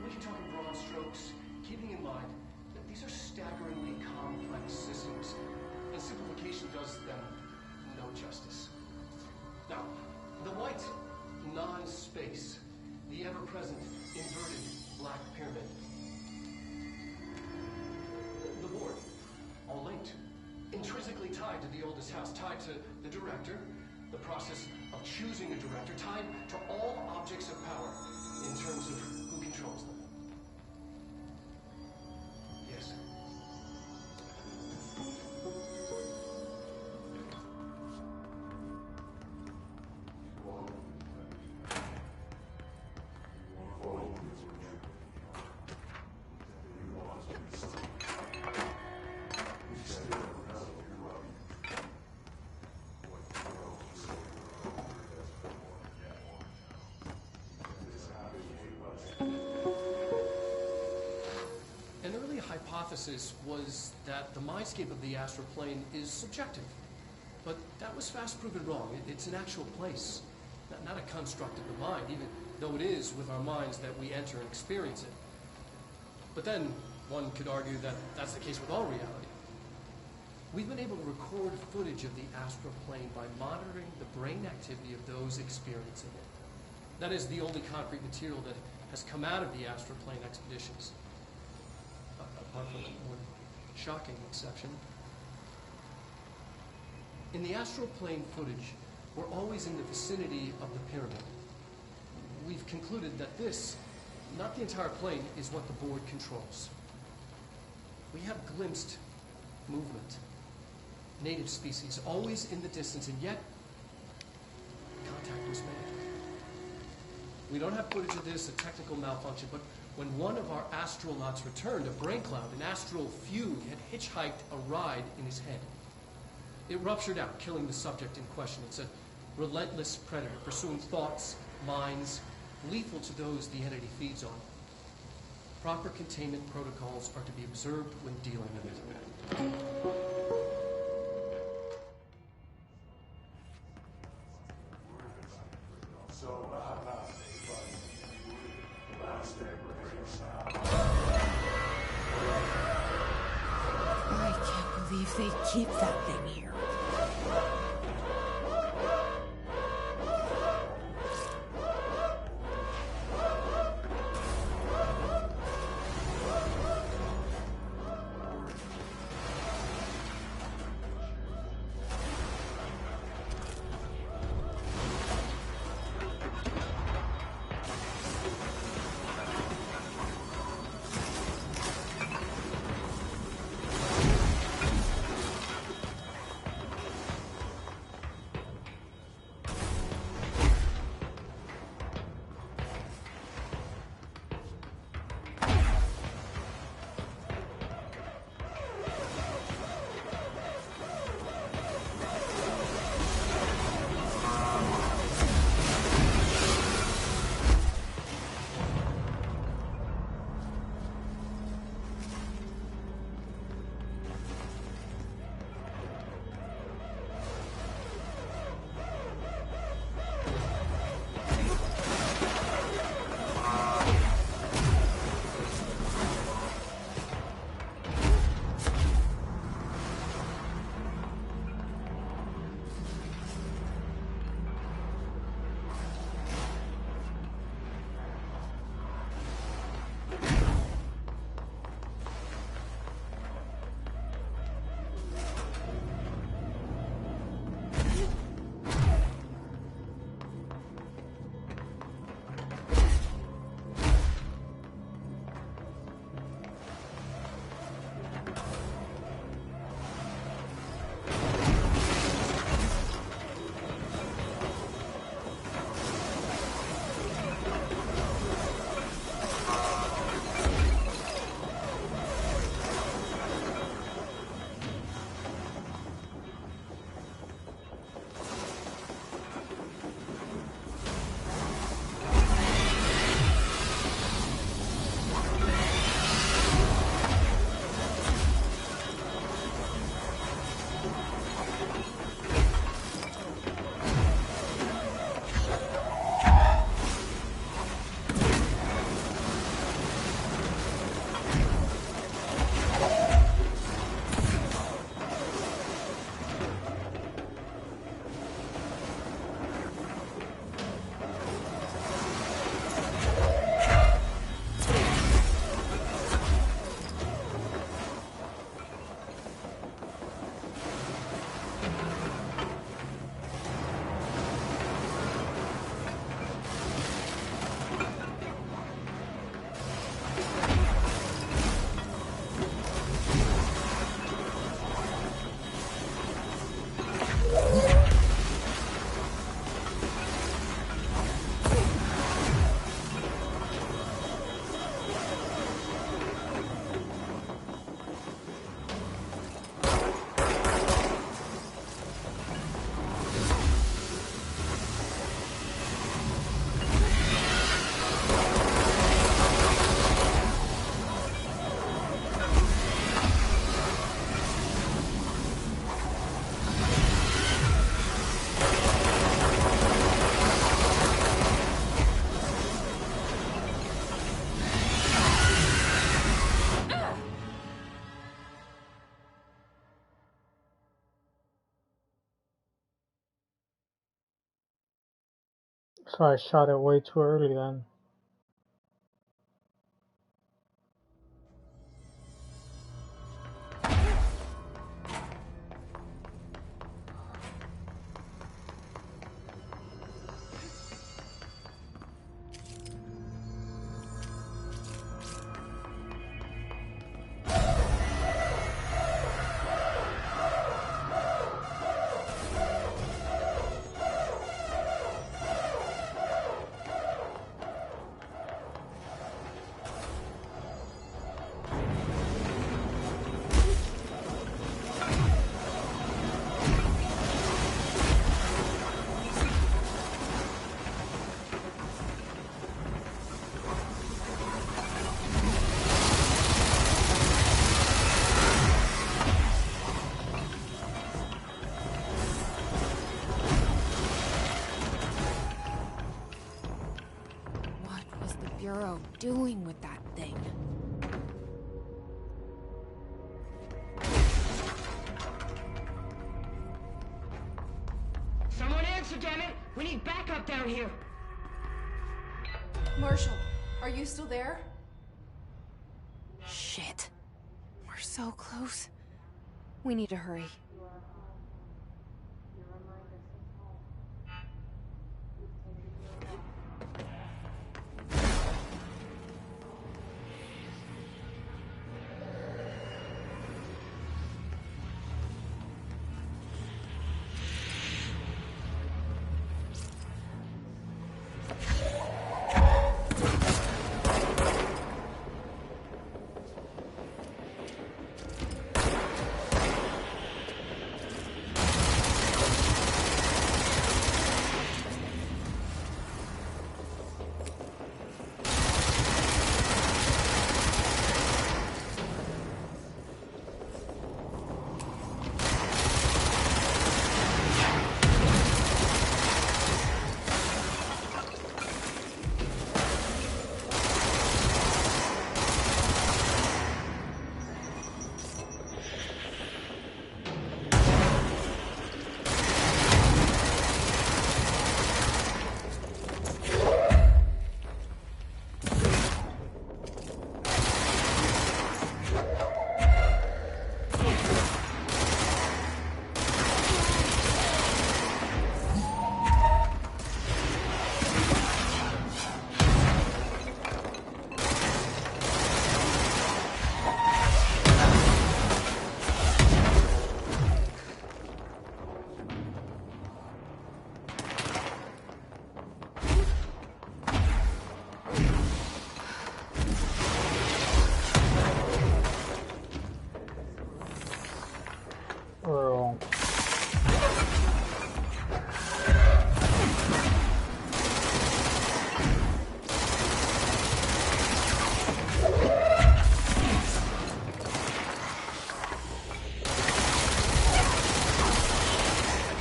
we can talk in broad strokes, keeping in mind that these are staggeringly complex systems, and simplification does them no justice. Now, the white non-space, the ever-present inverted black pyramid. The board, all linked, intrinsically tied to the oldest house, tied to the director, the process of choosing a director, tied to all objects of power in terms of who controls them. Yes. An early hypothesis was that the mindscape of the astral plane is subjective. But that was fast proven wrong. It's an actual place, not a construct of the mind, even though it is with our minds that we enter and experience it. But then one could argue that that's the case with all reality. We've been able to record footage of the astral plane by monitoring the brain activity of those experiencing it. That is the only concrete material that has come out of the astral plane expeditions. Apart from one shocking exception. In the astral plane footage, we're always in the vicinity of the pyramid. We've concluded that this, not the entire plane, is what the board controls. We have glimpsed movement, native species, always in the distance, and yet contact was made. We don't have footage of this, a technical malfunction, but when one of our astronauts returned, a brain cloud, an astral fugue, had hitchhiked a ride in his head. It ruptured out, killing the subject in question. It's a relentless predator, pursuing thoughts, minds, lethal to those the entity feeds on. Proper containment protocols are to be observed when dealing with it. I can't believe they keep that thing here. So I shot it way too early then. Doing with that thing? Someone answer, damn it! We need backup down here. Marshall, are you still there? Shit. We're so close. We need to hurry.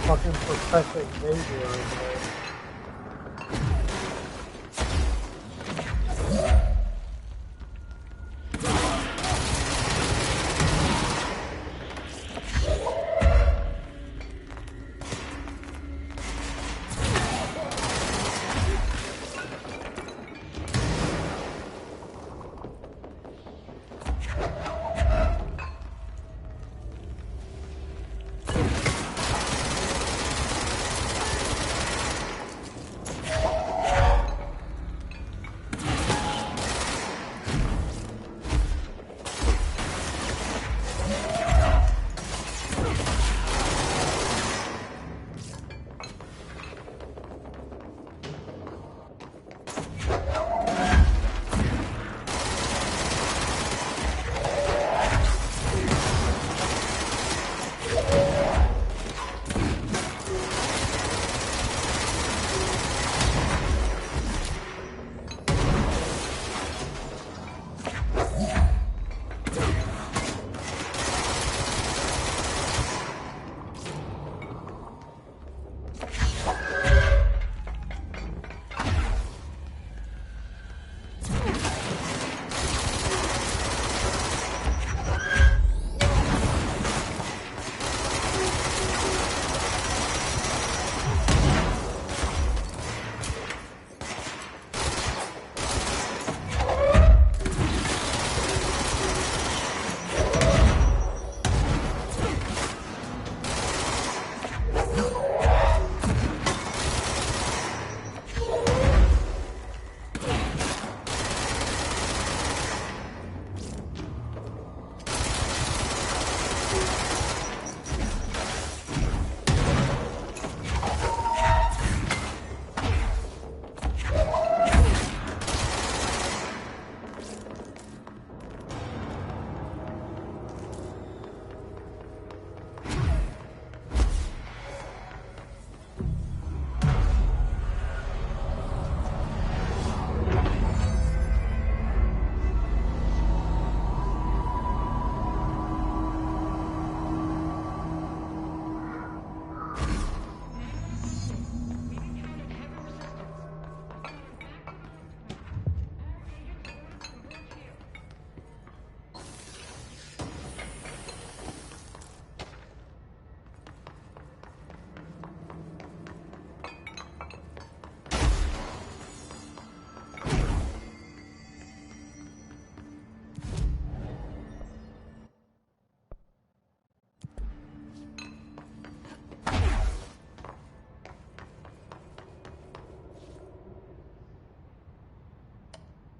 Fucking Professor Xavier over there.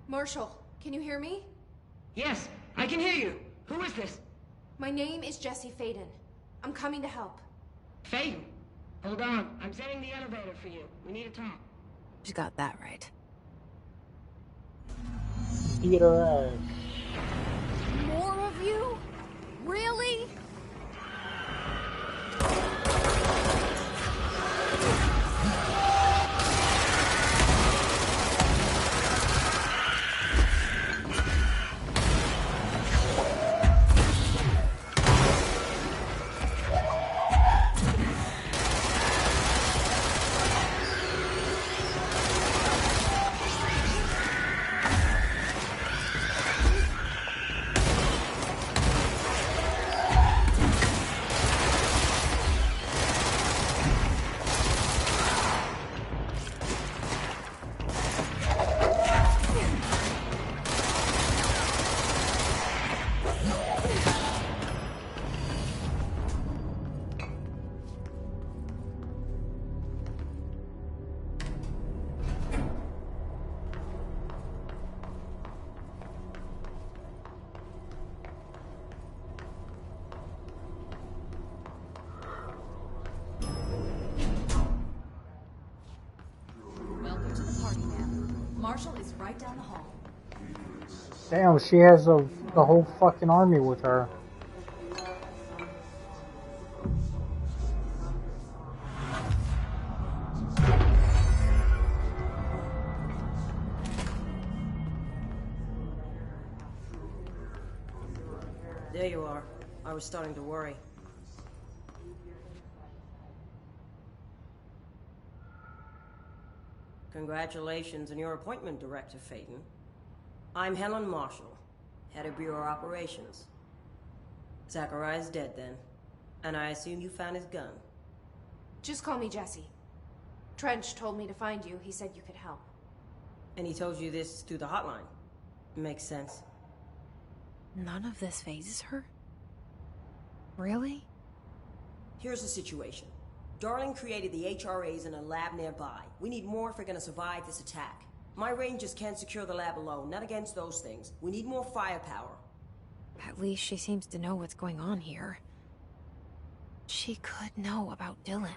Marshall, can you hear me? Yes, I can hear you. Who is this? My name is Jesse Faden. I'm coming to help. Faden? Hold on. I'm setting the elevator for you. We need to talk. She got that right. Beat her ass. More of you? Really? Welcome to the party, ma'am. Marshall is right down the hall. Damn, she has the whole fucking army with her. There you are. I was starting to worry. Congratulations on your appointment, Director Faden. I'm Helen Marshall, head of Bureau Operations. Zachariah's dead then, and I assume you found his gun. Just call me Jesse. Trench told me to find you. He said you could help. And he told you this through the hotline. Makes sense. None of this phases her? Really? Here's the situation. Darling created the HRAs in a lab nearby. We need more if we're gonna survive this attack. My rangers can't secure the lab alone, not against those things. We need more firepower. At least she seems to know what's going on here. She could know about Dylan.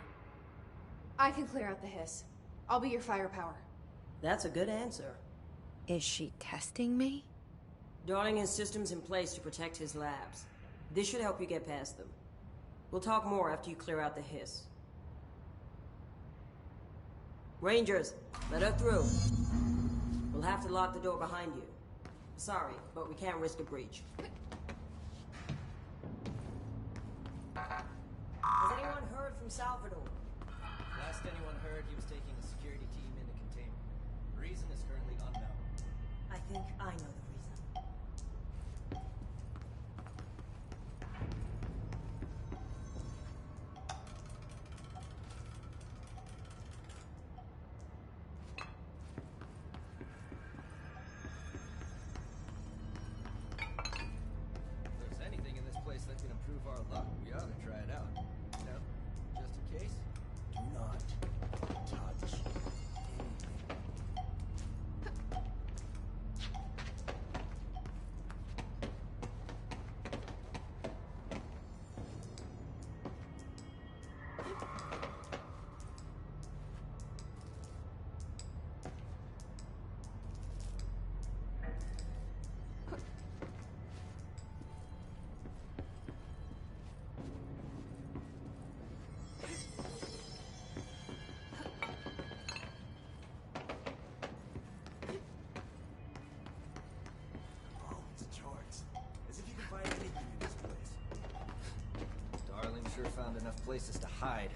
I can clear out the hiss. I'll be your firepower. That's a good answer. Is she testing me? Darling has systems in place to protect his labs. This should help you get past them. We'll talk more after you clear out the hiss. Rangers, let her through. We'll have to lock the door behind you. Sorry, but we can't risk a breach. Has anyone heard from Salvador? Last anyone heard, he was taking a security team into containment. The reason is currently unknown. I think I know the reason. If there's anything in this place that can improve our luck, we ought to try it out. You know, just in case. Do not touch anything. Sure found enough places to hide.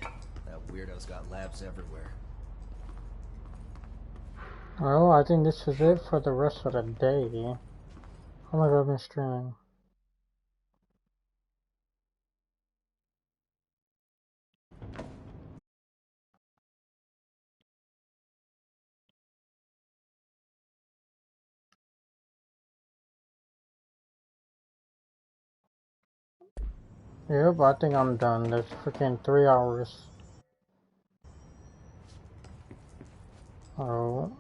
That weirdo's got labs everywhere. Well, I think this is it for the rest of the day. How long have I been streaming? Yep, I think I'm done. That's freaking 3 hours. Oh.